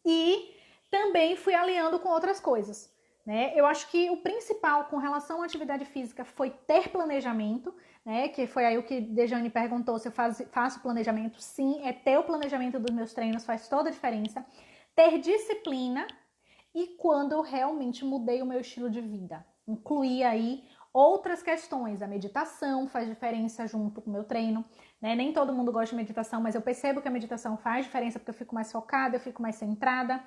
e também fui aliando com outras coisas, né? Eu acho que o principal com relação à atividade física foi ter planejamento, né? Que foi aí o que Dejane perguntou se eu faço planejamento. Sim, ter o planejamento dos meus treinos faz toda a diferença. Ter disciplina e quando eu realmente mudei o meu estilo de vida. Incluí aí outras questões, a meditação faz diferença junto com o meu treino, né? Nem todo mundo gosta de meditação, mas eu percebo que a meditação faz diferença porque eu fico mais focada, eu fico mais centrada.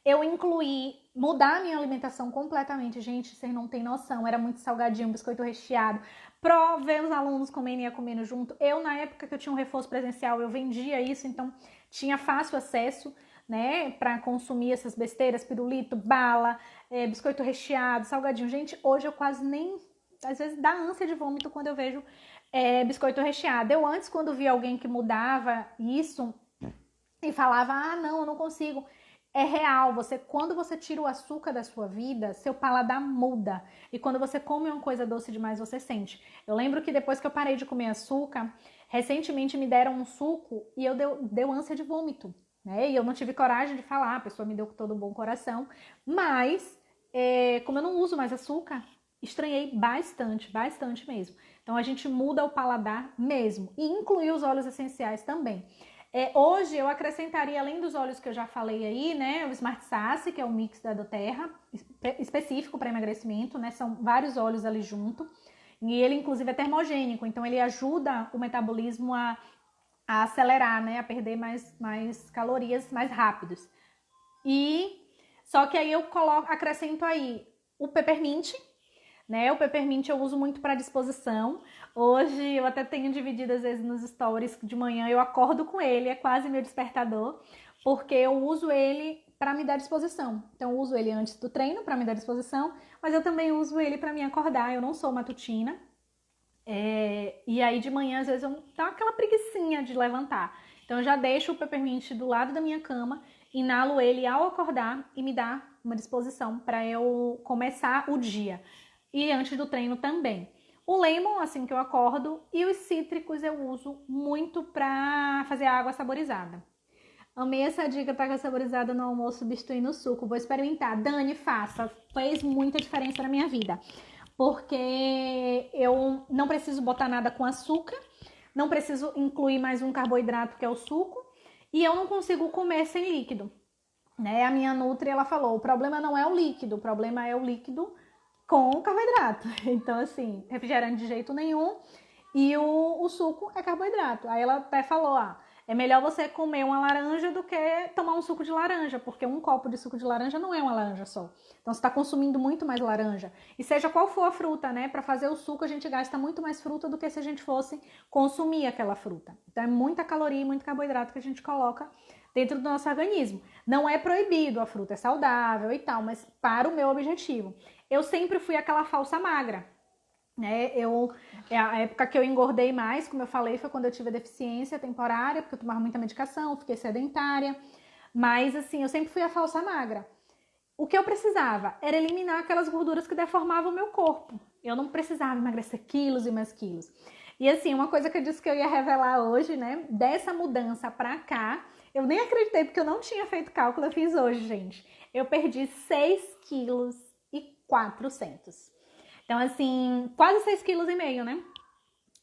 Eu incluí mudar a minha alimentação completamente, gente, vocês não têm noção, era muito salgadinho, biscoito recheado, ver os alunos comendo e ia comendo junto. Eu, na época que eu tinha um reforço presencial, eu vendia isso, então tinha fácil acesso. né, para consumir essas besteiras, pirulito, bala, biscoito recheado, salgadinho. Gente, hoje eu quase nem, às vezes dá ânsia de vômito quando eu vejo biscoito recheado. Eu antes, quando via alguém que mudava isso e falava, ah, não, eu não consigo. É real, quando você tira o açúcar da sua vida, seu paladar muda. E quando você come uma coisa doce demais, você sente. Eu lembro que depois que eu parei de comer açúcar, recentemente me deram um suco e deu ânsia de vômito, né? E eu não tive coragem de falar, a pessoa me deu com todo um bom coração. Mas, como eu não uso mais açúcar, estranhei bastante, bastante mesmo. Então a gente muda o paladar mesmo. E incluir os óleos essenciais também. Hoje eu acrescentaria, além dos óleos que eu já falei aí, né, o Smart Sasse, que é o mix da doTERRA, específico para emagrecimento, né, são vários óleos ali junto, e ele inclusive é termogênico, então ele ajuda o metabolismo a acelerar, né, a perder mais calorias mais rápidos. Só que aí eu acrescento aí o peppermint, né? O peppermint eu uso muito para disposição. Hoje eu até tenho dividido às vezes nos stories de manhã, eu acordo com ele, é quase meu despertador, porque eu uso ele para me dar disposição. Então eu uso ele antes do treino para me dar disposição, mas eu também uso ele para me acordar. Eu não sou matutina. E aí de manhã às vezes eu dá aquela preguicinha de levantar. Então eu já deixo o peppermint do lado da minha cama, inalo ele ao acordar e me dá uma disposição para eu começar o dia. E antes do treino também. O lemon, assim que eu acordo, e os cítricos eu uso muito para fazer água saborizada. Amei essa dica para água saborizada no almoço, substituindo o suco. Vou experimentar. Dani, faça. Fez muita diferença na minha vida. Porque eu não preciso botar nada com açúcar, não preciso incluir mais um carboidrato que é o suco, e eu não consigo comer sem líquido. Né? A minha nutri, ela falou, o problema não é o líquido, o problema é o líquido com carboidrato. Então, assim, refrigerante de jeito nenhum. E o suco é carboidrato. Aí ela até falou, é melhor você comer uma laranja do que tomar um suco de laranja, porque um copo de suco de laranja não é uma laranja só. Então, você está consumindo muito mais laranja. E seja qual for a fruta, né? Para fazer o suco, a gente gasta muito mais fruta do que se a gente fosse consumir aquela fruta. Então, é muita caloria e muito carboidrato que a gente coloca dentro do nosso organismo. Não é proibido, a fruta é saudável e tal, mas para o meu objetivo. Eu sempre fui aquela falsa magra, né? A época que eu engordei mais, como eu falei, foi quando eu tive a deficiência temporária, porque eu tomava muita medicação, fiquei sedentária, mas assim, eu sempre fui a falsa magra. O que eu precisava era eliminar aquelas gorduras que deformavam o meu corpo. Eu não precisava emagrecer quilos e mais quilos. E assim, uma coisa que eu disse que eu ia revelar hoje, né, dessa mudança pra cá, eu nem acreditei porque eu não tinha feito cálculo, eu fiz hoje, gente. Eu perdi 6 quilos e 400. Então, assim, quase 6,5 kg, né?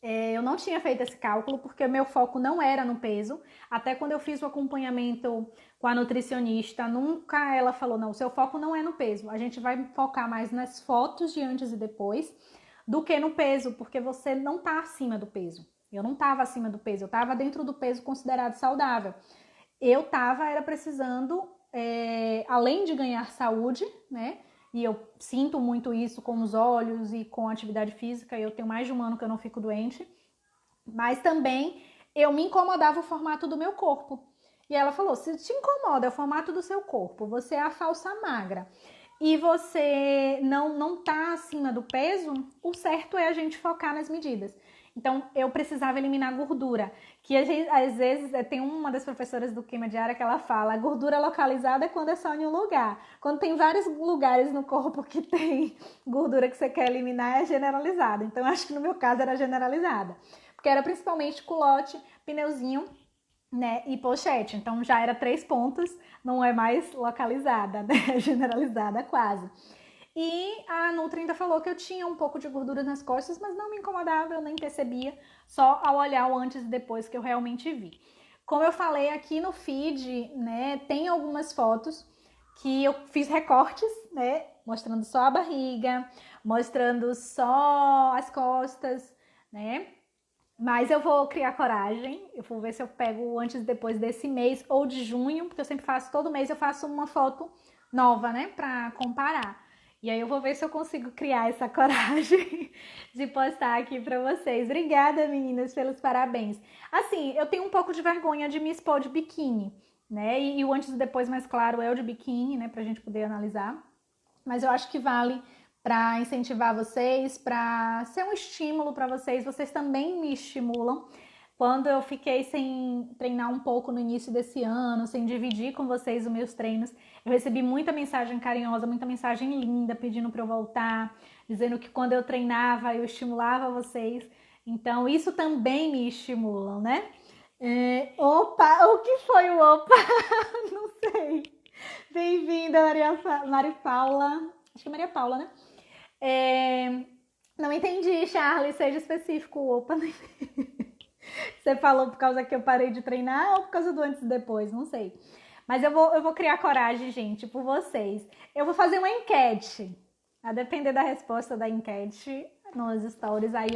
Eu não tinha feito esse cálculo porque o meu foco não era no peso. Até quando eu fiz o acompanhamento com a nutricionista, nunca ela falou, não, o seu foco não é no peso. A gente vai focar mais nas fotos de antes e depois do que no peso, porque você não tá acima do peso. Eu não tava acima do peso, eu tava dentro do peso considerado saudável. Eu era precisando, além de ganhar saúde, né? E eu sinto muito isso com os olhos e com a atividade física. Eu tenho mais de um ano que eu não fico doente. Mas também eu me incomodava o formato do meu corpo. E ela falou, se te incomoda o formato do seu corpo, você é a falsa magra e você não tá acima do peso, o certo é a gente focar nas medidas. Então, eu precisava eliminar gordura, que às vezes tem uma das professoras do Queima Diária que ela fala, a gordura localizada é quando é só em um lugar. Quando tem vários lugares no corpo que tem gordura que você quer eliminar, é generalizada. Então, acho que no meu caso era generalizada, porque era principalmente culote, pneuzinho, né, e pochete. Então, já era 3 pontos, não é mais localizada, né, generalizada quase. E a Nutri ainda falou que eu tinha um pouco de gordura nas costas, mas não me incomodava, eu nem percebia, só ao olhar o antes e depois que eu realmente vi. Como eu falei aqui no feed, né, tem algumas fotos que eu fiz recortes, né, mostrando só a barriga, mostrando só as costas, né, mas eu vou criar coragem, eu vou ver se eu pego o antes e depois desse mês ou de junho, porque eu sempre faço, todo mês eu faço uma foto nova, né, pra comparar. E aí eu vou ver se eu consigo criar essa coragem de postar aqui pra vocês. Obrigada, meninas, pelos parabéns. Assim, eu tenho um pouco de vergonha de me expor de biquíni, né? E o antes e depois mais claro é o de biquíni, né? Pra gente poder analisar. Mas eu acho que vale para incentivar vocês, para ser um estímulo para vocês. Vocês também me estimulam. Quando eu fiquei sem treinar um pouco no início desse ano, sem dividir com vocês os meus treinos, eu recebi muita mensagem carinhosa, muita mensagem linda pedindo para eu voltar, dizendo que quando eu treinava eu estimulava vocês. Então isso também me estimula, né? Opa, o que foi o opa? Não sei. Bem-vinda, Maria Paula. Acho que é Maria Paula, né? Não entendi, Charlie, seja específico. Opa, não entendi. Você falou por causa que eu parei de treinar ou por causa do antes e depois? Não sei. Mas eu vou criar coragem, gente, por vocês. Eu vou fazer uma enquete. A depender da resposta da enquete nos stories, aí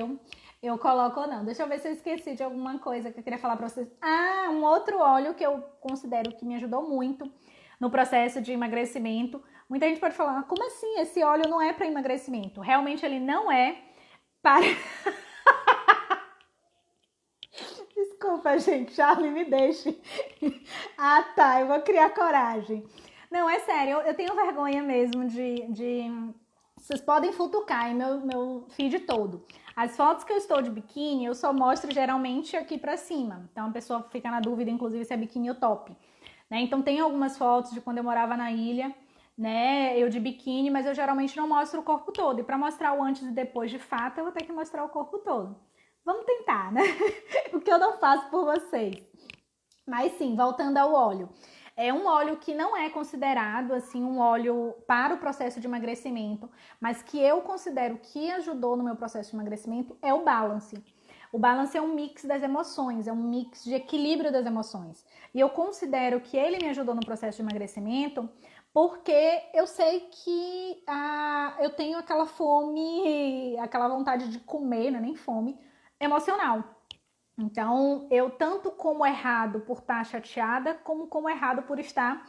eu coloco ou não. Deixa eu ver se eu esqueci de alguma coisa que eu queria falar pra vocês. Ah, um outro óleo que eu considero que me ajudou muito no processo de emagrecimento. Muita gente pode falar, como assim? Esse óleo não é para emagrecimento. Realmente ele não é para... Desculpa, gente, Charlie, me deixe. Ah, tá, eu vou criar coragem. Não, é sério, eu tenho vergonha mesmo de... Vocês podem futucar em meu feed todo. As fotos que eu estou de biquíni, eu só mostro geralmente aqui pra cima. Então a pessoa fica na dúvida, inclusive, se é biquíni ou top. Né? Então tem algumas fotos de quando eu morava na ilha, né? Eu de biquíni, mas eu geralmente não mostro o corpo todo. E pra mostrar o antes e depois de fato, eu vou ter que mostrar o corpo todo. Vamos tentar, né? O que eu não faço por vocês. Mas sim, voltando ao óleo. É um óleo que não é considerado assim um óleo para o processo de emagrecimento, mas que eu considero que ajudou no meu processo de emagrecimento é o Balance. O Balance é um mix das emoções, é um mix de equilíbrio das emoções. E eu considero que ele me ajudou no processo de emagrecimento porque eu sei que eu tenho aquela fome, aquela vontade de comer, não é nem fome, emocional. Então, eu tanto como errado por estar chateada, como errado por estar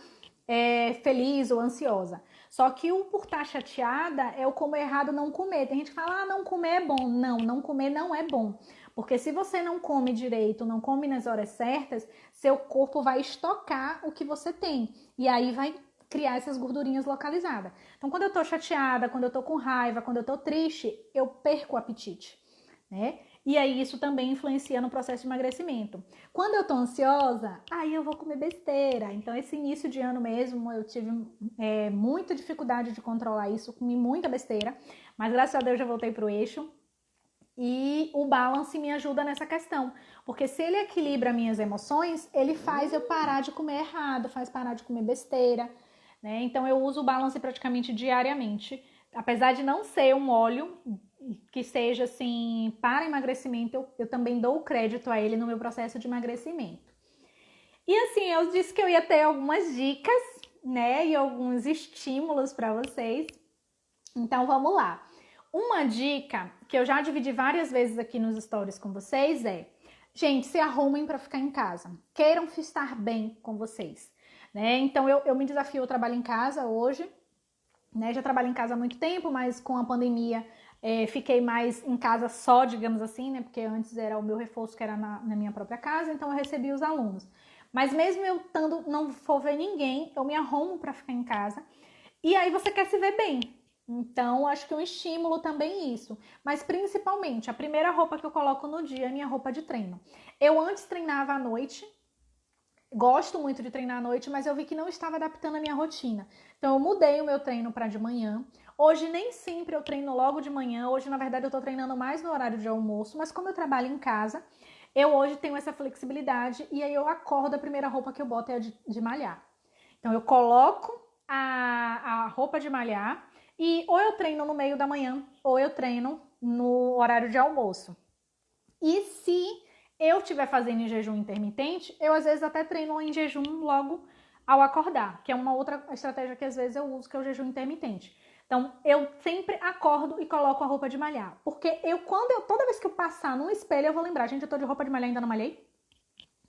feliz ou ansiosa. Só que o por estar chateada é o como errado não comer. Tem gente que fala, não comer é bom. Não comer não é bom. Porque se você não come direito, não come nas horas certas, seu corpo vai estocar o que você tem. E aí vai criar essas gordurinhas localizadas. Então, quando eu tô chateada, quando eu tô com raiva, quando eu tô triste, eu perco o apetite, né? E aí isso também influencia no processo de emagrecimento. Quando eu tô ansiosa, aí eu vou comer besteira. Então esse início de ano mesmo eu tive muita dificuldade de controlar isso, comi muita besteira, mas graças a Deus já voltei pro eixo. E o Balance me ajuda nessa questão, porque se ele equilibra minhas emoções, ele faz eu parar de comer errado, faz parar de comer besteira, né? Então eu uso o Balance praticamente diariamente, apesar de não ser um óleo que seja assim para emagrecimento, eu também dou crédito a ele no meu processo de emagrecimento. E assim, eu disse que eu ia ter algumas dicas, né, e alguns estímulos para vocês. Então vamos lá. Uma dica que eu já dividi várias vezes aqui nos stories com vocês é: gente, se arrumem para ficar em casa. Queiram estar bem com vocês, né? Então eu me desafio, eu trabalho em casa hoje, né? Já trabalho em casa há muito tempo, mas com a pandemia fiquei mais em casa só, digamos assim, né? Porque antes era o meu reforço que era na minha própria casa, então eu recebia os alunos. Mas mesmo eu não for ver ninguém, eu me arrumo para ficar em casa. E aí você quer se ver bem. Então, acho que um estímulo também isso. Mas principalmente, a primeira roupa que eu coloco no dia é minha roupa de treino. Eu antes treinava à noite, gosto muito de treinar à noite, mas eu vi que não estava adaptando a minha rotina. Então, eu mudei o meu treino para de manhã. Hoje, nem sempre eu treino logo de manhã. Hoje, na verdade, eu tô treinando mais no horário de almoço. Mas como eu trabalho em casa, eu hoje tenho essa flexibilidade. E aí, eu acordo, a primeira roupa que eu boto é a de malhar. Então, eu coloco a roupa de malhar e ou eu treino no meio da manhã ou eu treino no horário de almoço. E se eu estiver fazendo em jejum intermitente, eu às vezes até treino em jejum logo ao acordar, que é uma outra estratégia que às vezes eu uso, que é o jejum intermitente. Então, eu sempre acordo e coloco a roupa de malhar. Porque toda vez que eu passar num espelho, eu vou lembrar, gente, eu tô de roupa de malhar, ainda não malhei,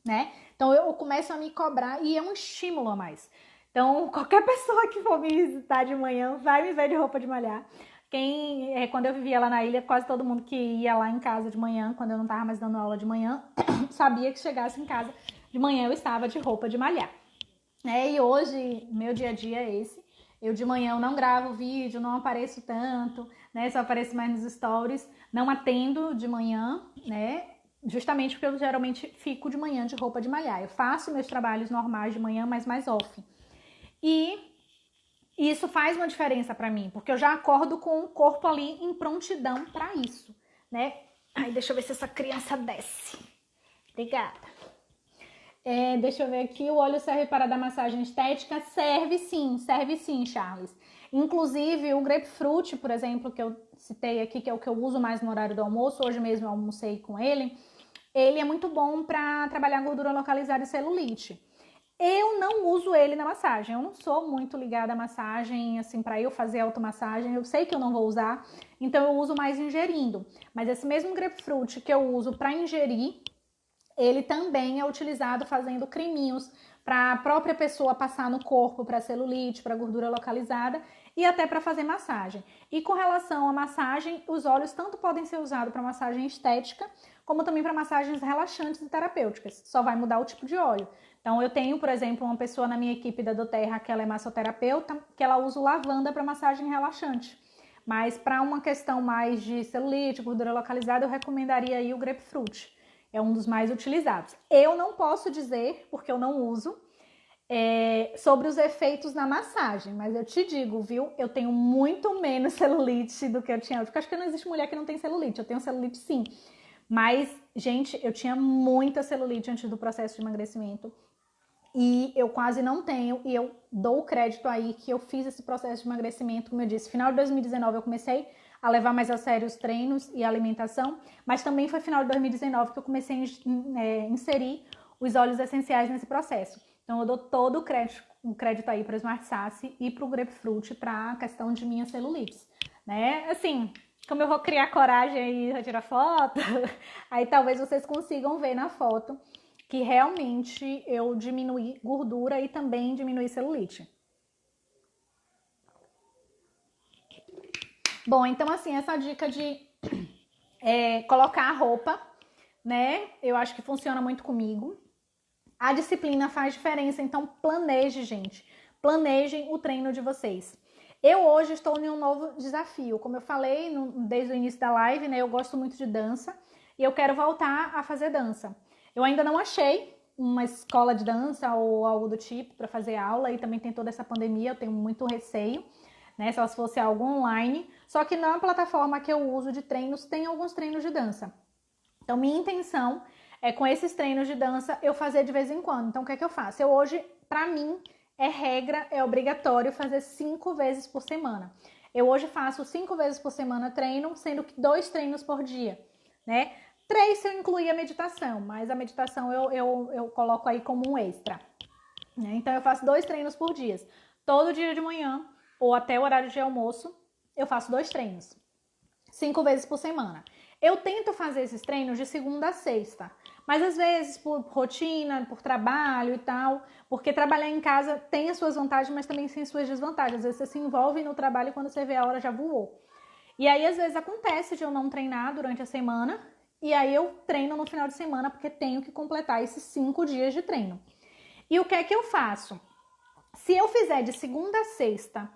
né? Então, eu começo a me cobrar e é um estímulo a mais. Então, qualquer pessoa que for me visitar de manhã vai me ver de roupa de malhar. Quando eu vivia lá na ilha, quase todo mundo que ia lá em casa de manhã, quando eu não estava mais dando aula de manhã, sabia que chegasse em casa de manhã eu estava de roupa de malhar. E hoje, meu dia a dia é esse. Eu de manhã eu não gravo vídeo, não apareço tanto, né? Só apareço mais nos stories. Não atendo de manhã, né? Justamente porque eu geralmente fico de manhã de roupa de malhar. Eu faço meus trabalhos normais de manhã, mas mais off. E isso faz uma diferença pra mim, porque eu já acordo com o corpo ali em prontidão pra isso, né? Ai, deixa eu ver se essa criança desce. Obrigada. Deixa eu ver aqui, o óleo serve para dar massagem estética? Serve sim, Charles. Inclusive, o grapefruit, por exemplo, que eu citei aqui, que é o que eu uso mais no horário do almoço, hoje mesmo eu almocei com ele é muito bom para trabalhar gordura localizada e celulite. Eu não uso ele na massagem, eu não sou muito ligada à massagem, assim, para eu fazer automassagem, eu sei que eu não vou usar, então eu uso mais ingerindo. Mas esse mesmo grapefruit que eu uso para ingerir, ele também é utilizado fazendo creminhos para a própria pessoa passar no corpo para celulite, para gordura localizada e até para fazer massagem. E com relação à massagem, os óleos tanto podem ser usados para massagem estética, como também para massagens relaxantes e terapêuticas. Só vai mudar o tipo de óleo. Então eu tenho, por exemplo, uma pessoa na minha equipe da doTERRA que ela é massoterapeuta, que ela usa o lavanda para massagem relaxante. Mas para uma questão mais de celulite, gordura localizada, eu recomendaria aí o grapefruit. É um dos mais utilizados. Eu não posso dizer, porque eu não uso, sobre os efeitos na massagem, mas eu te digo, viu? Eu tenho muito menos celulite do que eu tinha. Porque acho que não existe mulher que não tem celulite. Eu tenho celulite sim. Mas, gente, eu tinha muita celulite antes do processo de emagrecimento. E eu quase não tenho. E eu dou o crédito aí que eu fiz esse processo de emagrecimento, como eu disse. Final de 2019 eu comecei a levar mais a sério os treinos e a alimentação, mas também foi final de 2019 que eu comecei a inserir os óleos essenciais nesse processo. Então eu dou todo o crédito aí para o Smart Sasse e para o Grapefruit para a questão de minha celulite, né? Assim, como eu vou criar coragem aí para tirar foto, aí talvez vocês consigam ver na foto que realmente eu diminuí gordura e também diminuí celulite. Bom, então assim, essa dica de colocar a roupa, né? Eu acho que funciona muito comigo. A disciplina faz diferença, então planeje, gente. Planejem o treino de vocês. Eu hoje estou em um novo desafio. Como eu falei desde o início da live, né? Eu gosto muito de dança e eu quero voltar a fazer dança. Eu ainda não achei uma escola de dança ou algo do tipo para fazer aula e também tem toda essa pandemia, eu tenho muito receio, né? Só se fosse algo online. Só que na plataforma que eu uso de treinos tem alguns treinos de dança. Então minha intenção é com esses treinos de dança eu fazer de vez em quando. Então o que é que eu faço? Eu hoje, pra mim, é regra, é obrigatório fazer 5 vezes por semana. Eu hoje faço 5 vezes por semana treino, sendo que 2 treinos por dia, né? 3 se eu incluir a meditação, mas a meditação eu coloco aí como um extra, né? Então eu faço 2 treinos por dia. Todo dia de manhã, ou até o horário de almoço, eu faço 2 treinos. 5 vezes por semana. Eu tento fazer esses treinos de segunda a sexta, mas às vezes por rotina, por trabalho e tal, porque trabalhar em casa tem as suas vantagens, mas também tem as suas desvantagens. Às vezes você se envolve no trabalho e quando você vê a hora já voou. E aí às vezes acontece de eu não treinar durante a semana, e aí eu treino no final de semana porque tenho que completar esses 5 dias de treino. E o que é que eu faço? Se eu fizer de segunda a sexta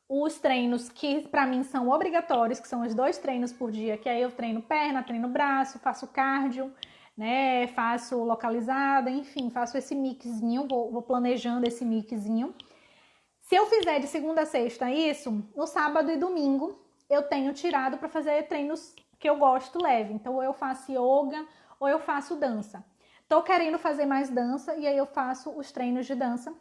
os treinos que para mim são obrigatórios, que são os 2 treinos por dia, que aí eu treino perna, treino braço, faço cardio, né? Faço localizada, enfim, faço esse mixzinho, vou planejando esse mixzinho. Se eu fizer de segunda a sexta isso, no sábado e domingo eu tenho tirado para fazer treinos que eu gosto leve. Então, ou eu faço yoga ou eu faço dança. Tô querendo fazer mais dança e aí eu faço os treinos de dança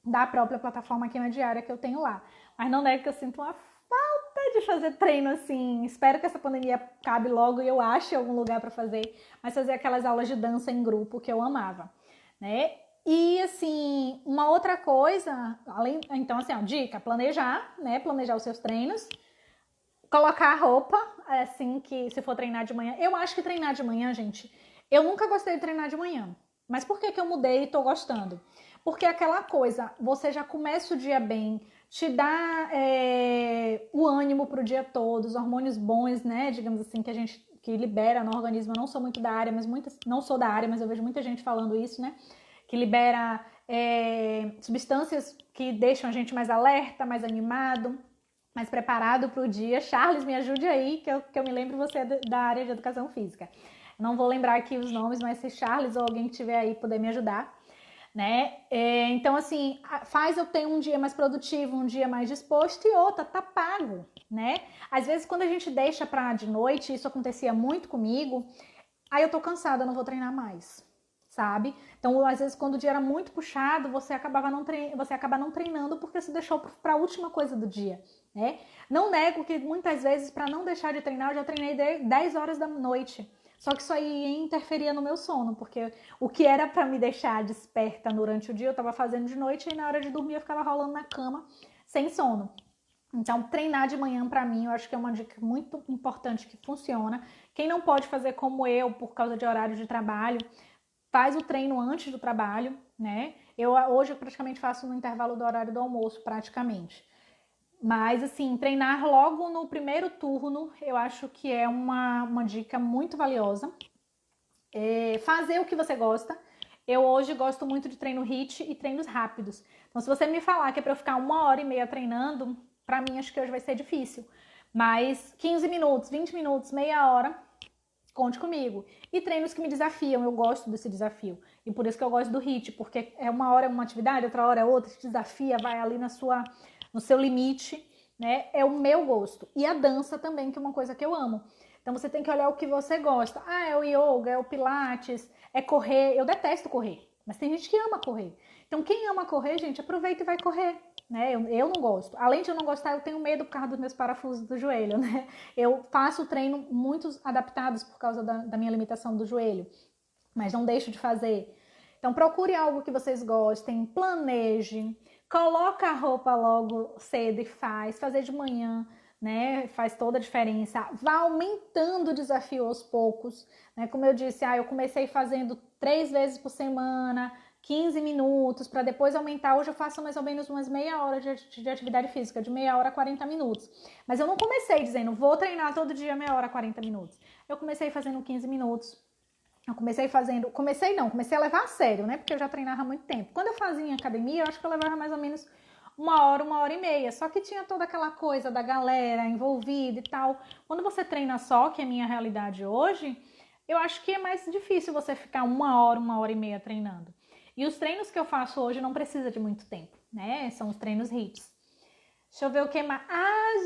da própria plataforma aqui na diária que eu tenho lá. Mas não é que eu sinto uma falta de fazer treino assim. Espero que essa pandemia acabe logo e eu ache algum lugar para fazer, mas fazer aquelas aulas de dança em grupo que eu amava, né? E assim, uma outra coisa, então assim, ó, dica, planejar, né? Planejar os seus treinos, colocar a roupa, assim que se for treinar de manhã. Eu acho que treinar de manhã, gente, eu nunca gostei de treinar de manhã. Mas por que eu mudei e tô gostando? Porque aquela coisa, você já começa o dia bem, te dá o ânimo pro dia todo, os hormônios bons, né? Digamos assim, que a gente que libera no organismo. Eu não sou muito da área, mas não sou da área, mas eu vejo muita gente falando isso, né? Que libera substâncias que deixam a gente mais alerta, mais animado, mais preparado para o dia. Charles, me ajude aí, que eu me lembro você é da área de educação física. Não vou lembrar aqui os nomes, mas se Charles ou alguém que estiver aí puder me ajudar, né? Então, assim, faz eu ter um dia mais produtivo, um dia mais disposto e outra, tá pago, né? Às vezes, quando a gente deixa pra de noite, isso acontecia muito comigo, aí eu tô cansada, eu não vou treinar mais, sabe? Então, às vezes, quando o dia era muito puxado, você acaba não treinando porque se deixou pra última coisa do dia, né? Não nego que muitas vezes, para não deixar de treinar, eu já treinei 10 horas da noite. Só que isso aí interferia no meu sono, porque o que era para me deixar desperta durante o dia, eu estava fazendo de noite e na hora de dormir eu ficava rolando na cama sem sono. Então, treinar de manhã para mim, eu acho que é uma dica muito importante que funciona. Quem não pode fazer como eu, por causa de horário de trabalho, faz o treino antes do trabalho, né? Hoje eu praticamente faço no intervalo do horário do almoço, praticamente. Mas, assim, treinar logo no primeiro turno, eu acho que é uma dica muito valiosa. Fazer o que você gosta. Eu hoje gosto muito de treino HIIT e treinos rápidos. Então, se você me falar que é para eu ficar 1h30 treinando, para mim acho que hoje vai ser difícil. Mas 15 minutos, 20 minutos, meia hora, conte comigo. E treinos que me desafiam, eu gosto desse desafio. E por isso que eu gosto do HIIT, porque uma hora é uma atividade, outra hora é outra, te desafia, vai ali no seu limite, né? É o meu gosto. E a dança também, que é uma coisa que eu amo. Então você tem que olhar o que você gosta. Ah, é o yoga, é o pilates, é correr. Eu detesto correr, mas tem gente que ama correr. Então quem ama correr, gente, aproveita e vai correr. Né? Eu não gosto. Além de eu não gostar, eu tenho medo por causa dos meus parafusos do joelho, né? Eu faço treino muitos adaptados por causa da minha limitação do joelho, mas não deixo de fazer. Então procure algo que vocês gostem, planeje, coloca a roupa logo cedo e fazer de manhã, né? Faz toda a diferença. Vá aumentando o desafio aos poucos, né? Como eu disse, eu comecei fazendo 3 vezes por semana, 15 minutos, para depois aumentar. Hoje eu faço mais ou menos umas meia hora de atividade física, de meia hora a 40 minutos. Mas eu não comecei dizendo, vou treinar todo dia meia hora a 40 minutos. Eu comecei fazendo 15 minutos. Eu comecei a levar a sério, né? Porque eu já treinava há muito tempo. Quando eu fazia em academia, eu acho que eu levava mais ou menos 1 hora e meia. Só que tinha toda aquela coisa da galera envolvida e tal. Quando você treina só, que é a minha realidade hoje, eu acho que é mais difícil você ficar 1 hora e meia treinando. E os treinos que eu faço hoje não precisa de muito tempo, né? São os treinos HIITs. Deixa eu ver o que mais.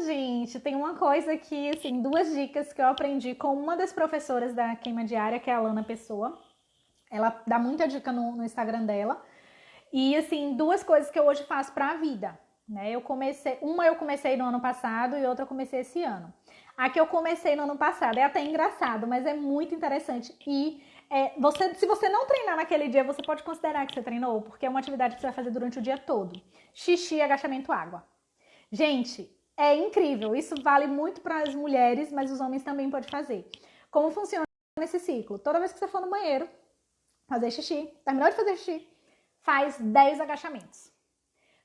Gente, tem uma coisa aqui, assim, 2 dicas que eu aprendi com uma das professoras da Queima Diária, que é a Alana Pessoa. Ela dá muita dica no Instagram dela. E, assim, 2 coisas que eu hoje faço pra vida, né? Eu comecei no ano passado e outra eu comecei esse ano. A que eu comecei no ano passado é até engraçado, mas é muito interessante. E se você não treinar naquele dia, você pode considerar que você treinou, porque é uma atividade que você vai fazer durante o dia todo. Xixi, agachamento, água. Gente, é incrível. Isso vale muito para as mulheres, mas os homens também podem fazer. Como funciona esse ciclo? Toda vez que você for no banheiro, fazer xixi, terminou de fazer xixi, faz 10 agachamentos.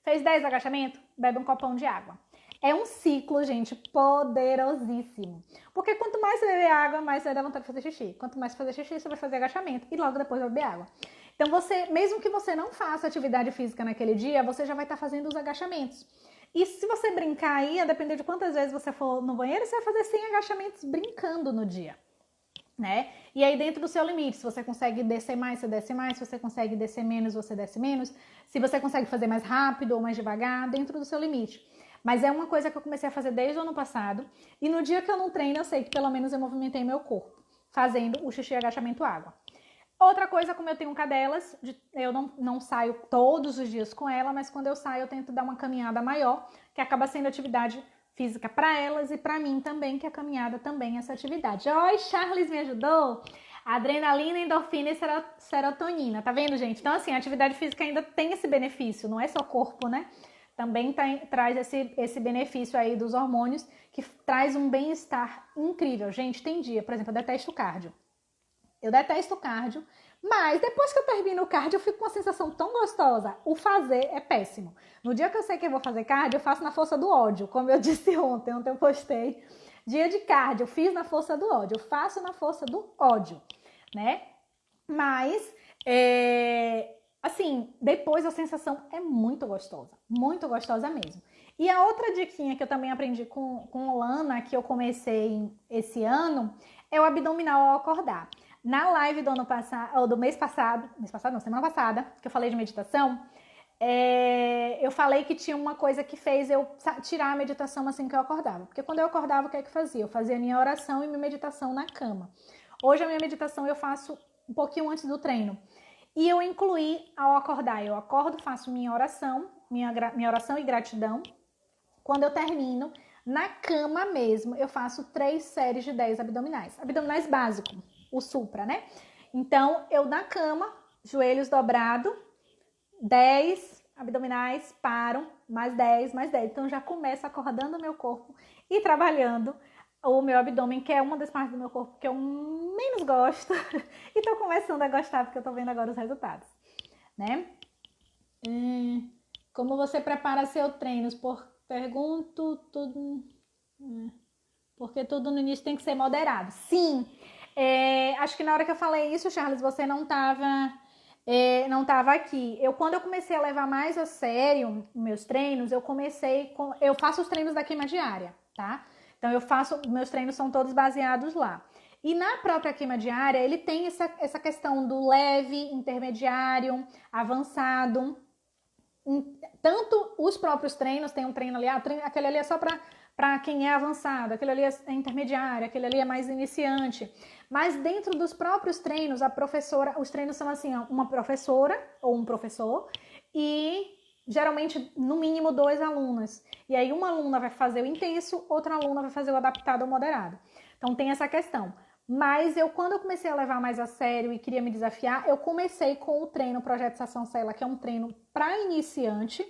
Fez 10 agachamentos? Bebe um copão de água. É um ciclo, gente, poderosíssimo. Porque quanto mais você beber água, mais você vai dar vontade de fazer xixi. Quanto mais fazer xixi, você vai fazer agachamento e logo depois vai beber água. Então, mesmo que você não faça atividade física naquele dia, você já vai estar fazendo os agachamentos. E se você brincar aí, a depender de quantas vezes você for no banheiro, você vai fazer 100 agachamentos brincando no dia, né? E aí dentro do seu limite, se você consegue descer mais, você desce mais, se você consegue descer menos, você desce menos, se você consegue fazer mais rápido ou mais devagar, dentro do seu limite. Mas é uma coisa que eu comecei a fazer desde o ano passado, e no dia que eu não treino, eu sei que pelo menos eu movimentei meu corpo, fazendo o xixi, agachamento, água. Outra coisa, como eu tenho cadelas, eu não saio todos os dias com ela, mas quando eu saio eu tento dar uma caminhada maior, que acaba sendo atividade física para elas e para mim também, que a caminhada também é essa atividade. Oi, Charles me ajudou? Adrenalina, endorfina e serotonina, tá vendo, gente? Então, assim, a atividade física ainda tem esse benefício, não é só corpo, né? Também traz esse benefício aí dos hormônios, que traz um bem-estar incrível. Gente, tem dia, por exemplo, eu detesto cardio. Eu detesto cardio, mas depois que eu termino o cardio, eu fico com uma sensação tão gostosa. O fazer é péssimo. No dia que eu sei que eu vou fazer cardio, eu faço na força do ódio, como eu disse ontem eu postei. Dia de cardio, eu fiz na força do ódio, eu faço na força do ódio, né? Mas assim, depois a sensação é muito gostosa mesmo. E a outra diquinha que eu também aprendi com Lana, que eu comecei esse ano, é o abdominal ao acordar. Na live do ano passado, ou do mês passado não, semana passada, que eu falei de meditação, eu falei que tinha uma coisa que fez eu tirar a meditação assim que eu acordava. Porque quando eu acordava, o que é que eu fazia? Eu fazia minha oração e minha meditação na cama. Hoje a minha meditação eu faço um pouquinho antes do treino. E eu incluí ao acordar. Eu acordo, faço minha oração e gratidão. Quando eu termino, na cama mesmo, eu faço 3 séries de 10 abdominais. Abdominais básicos, o supra, né? Então, eu na cama, joelhos dobrados, 10 abdominais, paro, mais 10, mais 10. Então, já começo acordando o meu corpo e trabalhando o meu abdômen, que é uma das partes do meu corpo que eu menos gosto. E tô começando a gostar, porque eu tô vendo agora os resultados, né? Como você prepara seu treino? Pergunto tudo... Porque tudo no início tem que ser moderado. Sim, acho que na hora que eu falei isso, Charles, você não tava aqui. Quando eu comecei a levar mais a sério meus treinos, eu faço os treinos da queima diária, tá? Então meus treinos são todos baseados lá. E na própria queima diária, ele tem essa questão do leve, intermediário, avançado. Tanto os próprios treinos, tem um treino ali, aquele ali é só para quem é avançado, aquele ali é intermediário, aquele ali é mais iniciante. Mas dentro dos próprios treinos, os treinos são assim, uma professora ou um professor e geralmente no mínimo 2 alunos. E aí uma aluna vai fazer o intenso, outra aluna vai fazer o adaptado ou moderado. Então tem essa questão. Mas quando eu comecei a levar mais a sério e queria me desafiar, eu comecei com o treino Projeto Sação Cela, que é um treino para iniciante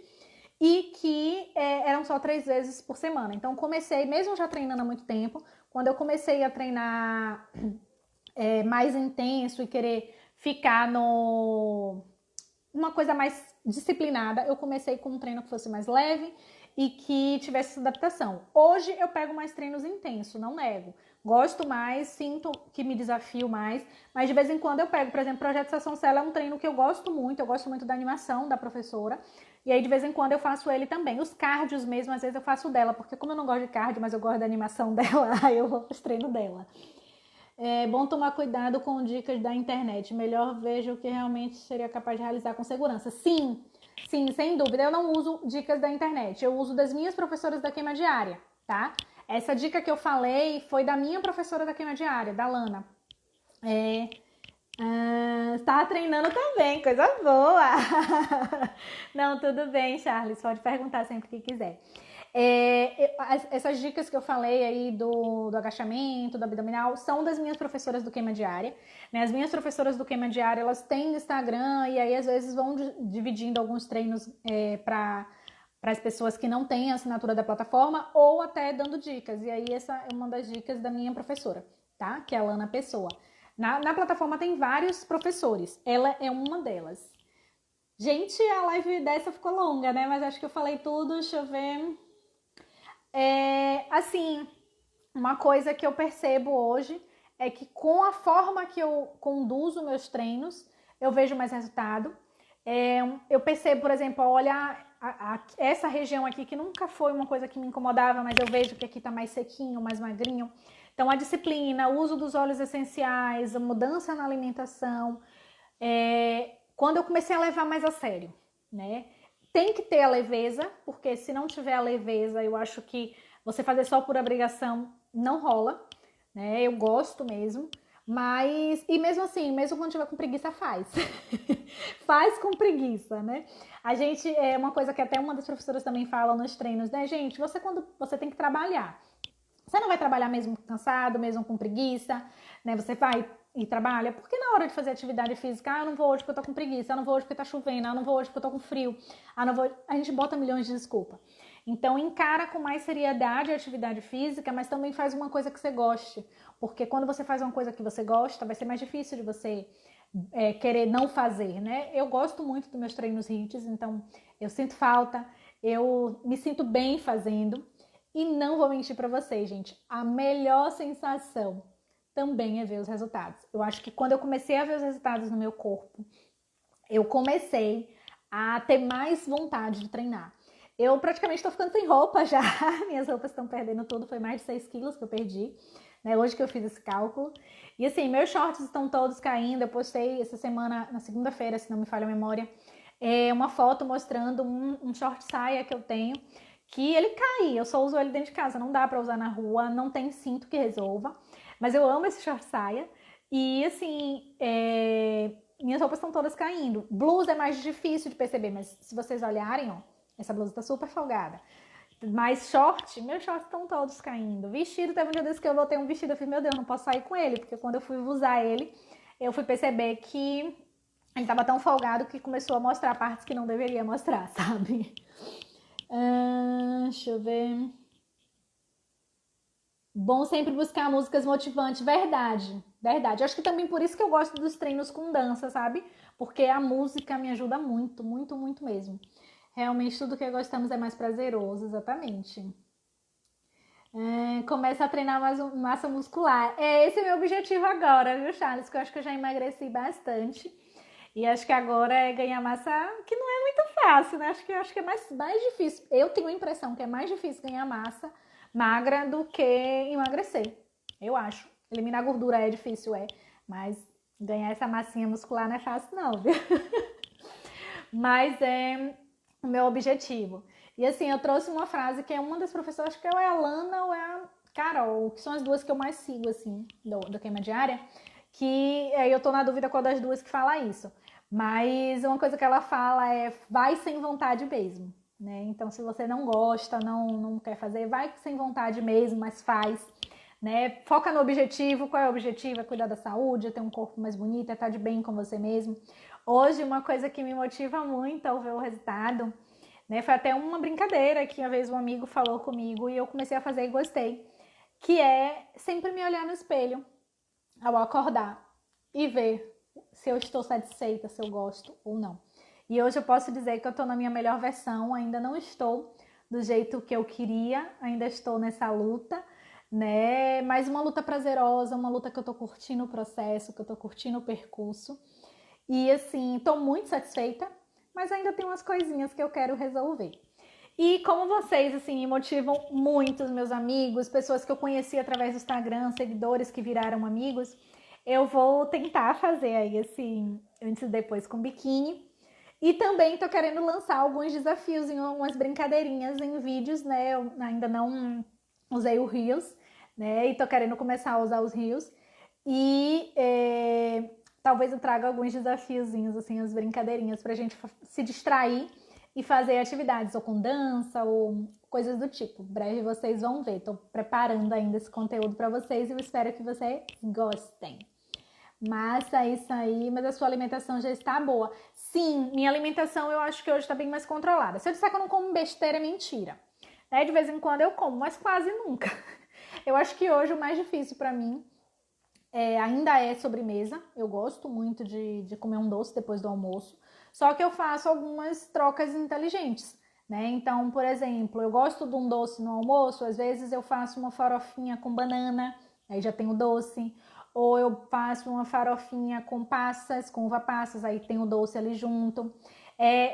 e que eram só 3 vezes por semana. Então comecei, mesmo já treinando há muito tempo, quando eu comecei a treinar mais intenso e querer ficar numa coisa mais disciplinada, eu comecei com um treino que fosse mais leve e que tivesse essa adaptação. Hoje eu pego mais treinos intensos, não nego. Gosto mais, sinto que me desafio mais, mas de vez em quando eu pego, por exemplo, Projeto Sação Cela é um treino que eu gosto muito da animação da professora, e aí de vez em quando eu faço ele também. Os cardios mesmo, às vezes eu faço dela, porque como eu não gosto de cardio, mas eu gosto da animação dela, aí eu vou pros treinos dela. É bom tomar cuidado com dicas da internet. Melhor veja o que realmente seria capaz de realizar com segurança. Sim, sem dúvida. Eu não uso dicas da internet. Eu uso das minhas professoras da queima diária, tá? Essa dica que eu falei foi da minha professora da queima diária, da Lana. Está treinando também, coisa boa. Não, tudo bem, Charles. Pode perguntar sempre que quiser. Essas dicas que eu falei aí do agachamento, do abdominal, são das minhas professoras do Queima Diária, né? As minhas professoras do Queima Diária, elas têm Instagram e aí às vezes vão dividindo alguns treinos para as pessoas que não têm a assinatura da plataforma ou até dando dicas. E aí essa é uma das dicas da minha professora, tá? Que é a Lana Pessoa. Na plataforma tem vários professores, ela é uma delas. Gente, a live dessa ficou longa, né? Mas acho que eu falei tudo, deixa eu ver... assim, uma coisa que eu percebo hoje é que com a forma que eu conduzo meus treinos, eu vejo mais resultado. Eu percebo, por exemplo, olhar essa região aqui, que nunca foi uma coisa que me incomodava, mas eu vejo que aqui tá mais sequinho, mais magrinho. Então, a disciplina, o uso dos óleos essenciais, a mudança na alimentação, quando eu comecei a levar mais a sério, né? Tem que ter a leveza, porque se não tiver a leveza, eu acho que você fazer só por obrigação não rola, né? Eu gosto mesmo, mas... E mesmo assim, mesmo quando tiver com preguiça, faz. Faz com preguiça, né? A gente, uma coisa que até uma das professoras também fala nos treinos, né, gente? Quando você tem que trabalhar, você não vai trabalhar mesmo cansado, mesmo com preguiça, né? Você vai e trabalha, porque na hora de fazer atividade física, eu não vou hoje porque eu tô com preguiça, eu não vou hoje porque tá chovendo, eu não vou hoje porque eu tô com frio, a gente bota milhões de desculpas. Então encara com mais seriedade a atividade física, mas também faz uma coisa que você goste, porque quando você faz uma coisa que você gosta, vai ser mais difícil de você querer não fazer, né? Eu gosto muito dos meus treinos HIIT, então eu sinto falta, eu me sinto bem fazendo, e não vou mentir pra vocês, gente, a melhor sensação também é ver os resultados. Eu acho que quando eu comecei a ver os resultados no meu corpo, eu comecei a ter mais vontade de treinar. Eu praticamente estou ficando sem roupa já, minhas roupas estão perdendo tudo, foi mais de 6 quilos que eu perdi, né? Hoje que eu fiz esse cálculo. E assim, meus shorts estão todos caindo, eu postei essa semana, na segunda-feira, se não me falha a memória, uma foto mostrando um short saia que eu tenho, que ele cai, eu só uso ele dentro de casa, não dá pra usar na rua, não tem cinto que resolva, mas eu amo esse short saia, e assim, minhas roupas estão todas caindo. Blusa é mais difícil de perceber, mas se vocês olharem, ó, essa blusa tá super folgada. Mas short, meus shorts estão todos caindo. Vestido, teve um dia desse que eu voltei um vestido, eu falei, meu Deus, não posso sair com ele, porque quando eu fui usar ele, eu fui perceber que ele tava tão folgado que começou a mostrar partes que não deveria mostrar, sabe? Deixa eu ver. Bom sempre buscar músicas motivantes, verdade, verdade. Acho que também por isso que eu gosto dos treinos com dança, sabe? Porque a música me ajuda muito, muito, muito mesmo. Realmente tudo que gostamos é mais prazeroso, exatamente. Começa a treinar mais massa muscular. Esse é meu objetivo agora, viu, Charles? Que eu acho que eu já emagreci bastante. E acho que agora é ganhar massa, que não é muito fácil, né? Acho que é mais difícil. Eu tenho a impressão que é mais difícil ganhar massa magra do que emagrecer. Eu acho. Eliminar gordura é difícil, mas ganhar essa massinha muscular não é fácil, não, viu? Mas é o meu objetivo. E assim, eu trouxe uma frase que é uma das professoras, acho que é a Lana ou é a Carol, que são as duas que eu mais sigo, assim, do Queima Diária, que eu tô na dúvida qual das duas que fala isso. Mas uma coisa que ela fala é, vai sem vontade mesmo, né? Então, se você não gosta, não quer fazer, vai sem vontade mesmo, mas faz, né? Foca no objetivo. Qual é o objetivo? É cuidar da saúde, é ter um corpo mais bonito, é estar de bem com você mesmo. Hoje, uma coisa que me motiva muito ao ver o resultado, né? Foi até uma brincadeira que uma vez um amigo falou comigo e eu comecei a fazer e gostei, que é sempre me olhar no espelho ao acordar e ver se eu estou satisfeita, se eu gosto ou não. E hoje eu posso dizer que eu estou na minha melhor versão, ainda não estou do jeito que eu queria, ainda estou nessa luta, né? Mas uma luta prazerosa, uma luta que eu estou curtindo o processo, que eu estou curtindo o percurso. E assim, estou muito satisfeita, mas ainda tem umas coisinhas que eu quero resolver. E como vocês, assim, me motivam muito, os meus amigos, pessoas que eu conheci através do Instagram, seguidores que viraram amigos, eu vou tentar fazer aí esse antes e depois com biquíni. E também tô querendo lançar alguns desafios em algumas brincadeirinhas em vídeos, né? Eu ainda não usei o Reels, né? E tô querendo começar a usar os Reels. E talvez eu traga alguns desafiozinhos, assim, as brincadeirinhas pra gente se distrair e fazer atividades, ou com dança, ou coisas do tipo. Breve vocês vão ver. Tô preparando ainda esse conteúdo para vocês e eu espero que vocês gostem. Massa, isso aí, mas a sua alimentação já está boa. Sim, minha alimentação eu acho que hoje está bem mais controlada. Se eu disser que eu não como besteira, é mentira. Né? De vez em quando eu como, mas quase nunca. Eu acho que hoje o mais difícil para mim ainda é sobremesa. Eu gosto muito de comer um doce depois do almoço. Só que eu faço algumas trocas inteligentes, né? Então, por exemplo, eu gosto de um doce no almoço, às vezes eu faço uma farofinha com banana, aí já tem o doce. Ou eu faço uma farofinha com passas, com uva passas, aí tem o doce ali junto.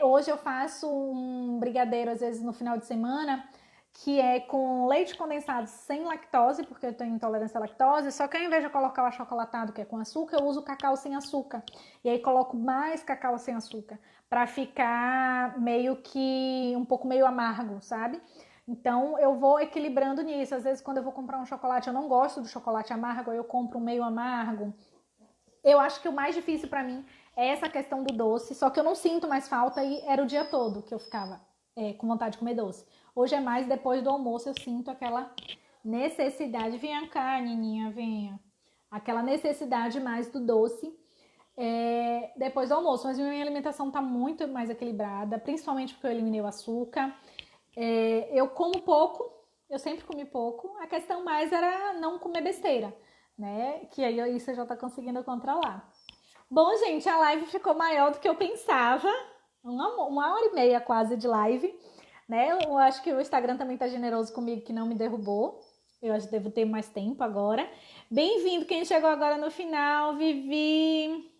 Hoje eu faço um brigadeiro, às vezes no final de semana, que é com leite condensado sem lactose, porque eu tenho intolerância à lactose, só que ao invés de eu colocar o achocolatado, que é com açúcar, eu uso cacau sem açúcar. E aí coloco mais cacau sem açúcar, para ficar meio que um pouco meio amargo, sabe? Então eu vou equilibrando nisso. Às vezes quando eu vou comprar um chocolate, eu não gosto do chocolate amargo, aí eu compro um meio amargo. Eu acho que o mais difícil para mim é essa questão do doce, só que eu não sinto mais falta e era o dia todo que eu ficava com vontade de comer doce. Hoje é mais depois do almoço, eu sinto aquela necessidade. Venha cá, Nininha, venha. Aquela necessidade mais do doce depois do almoço. Mas minha alimentação tá muito mais equilibrada, principalmente porque eu eliminei o açúcar. Eu como pouco, eu sempre comi pouco. A questão mais era não comer besteira, né? Que aí você já tá conseguindo controlar. Bom, gente, a live ficou maior do que eu pensava. Uma hora e meia quase de live, né? Eu acho que o Instagram também tá generoso comigo, que não me derrubou. Eu acho que devo ter mais tempo agora. Bem-vindo quem chegou agora no final, Vivi.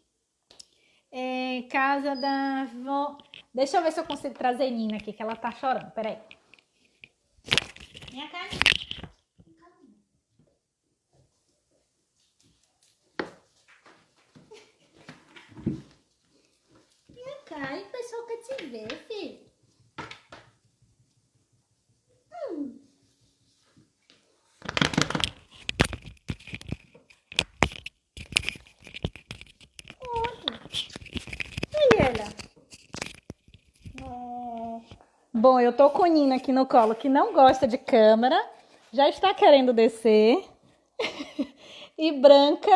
Casa da avó. Deixa eu ver se eu consigo trazer Nina aqui, que ela tá chorando. Peraí. Minha cara. Minha cara, o pessoal quer te ver, filho. E ela? Bom, eu tô com a Nina aqui no colo, que não gosta de câmera, já está querendo descer. E Branca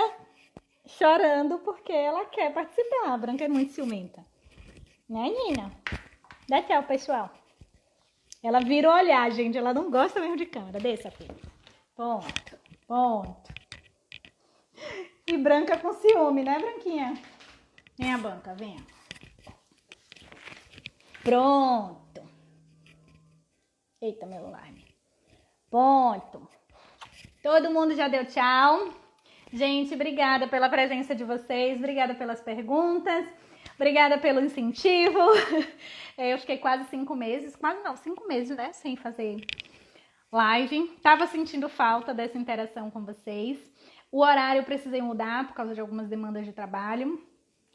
chorando porque ela quer participar. A Branca é muito ciumenta. Né, Nina? Dá tchau, pessoal. Ela vira o olhar, gente. Ela não gosta mesmo de câmera. Desça, filha. Ponto. Ponto. E Branca com ciúme, né, Branquinha? Vem a Branca, venha. Pronto. Eita, meu alarme. Ponto. Todo mundo já deu tchau. Gente, obrigada pela presença de vocês. Obrigada pelas perguntas. Obrigada pelo incentivo. Eu fiquei quase 5 meses. Quase não, 5 meses, né? Sem fazer live. Tava sentindo falta dessa interação com vocês. O horário eu precisei mudar por causa de algumas demandas de trabalho.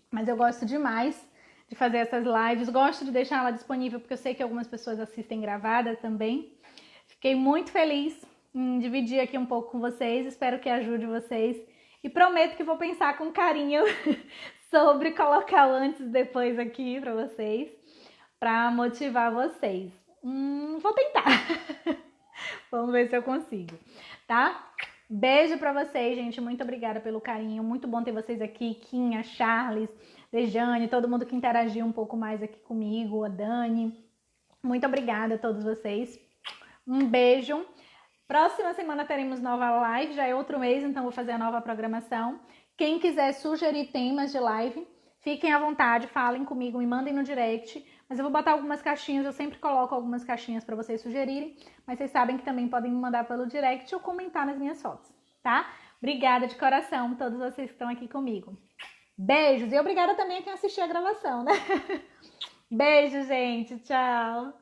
Mas eu gosto demais de fazer essas lives. Gosto de deixar ela disponível porque eu sei que algumas pessoas assistem gravada também. Fiquei muito feliz em dividir aqui um pouco com vocês. Espero que ajude vocês. E prometo que vou pensar com carinho sobre colocar o antes e depois aqui para vocês. Para motivar vocês. Vou tentar. Vamos ver se eu consigo, tá? Beijo pra vocês, gente. Muito obrigada pelo carinho. Muito bom ter vocês aqui. Quinha, Charles, Dejane, todo mundo que interagiu um pouco mais aqui comigo, a Dani. Muito obrigada a todos vocês. Um beijo. Próxima semana teremos nova live. Já é outro mês, então vou fazer a nova programação. Quem quiser sugerir temas de live, fiquem à vontade, falem comigo, me mandem no direct. Mas eu vou botar algumas caixinhas, eu sempre coloco algumas caixinhas para vocês sugerirem. Mas vocês sabem que também podem me mandar pelo direct ou comentar nas minhas fotos, tá? Obrigada de coração, todos vocês que estão aqui comigo. Beijos e obrigada também a quem assistiu a gravação, né? Beijo, gente. Tchau.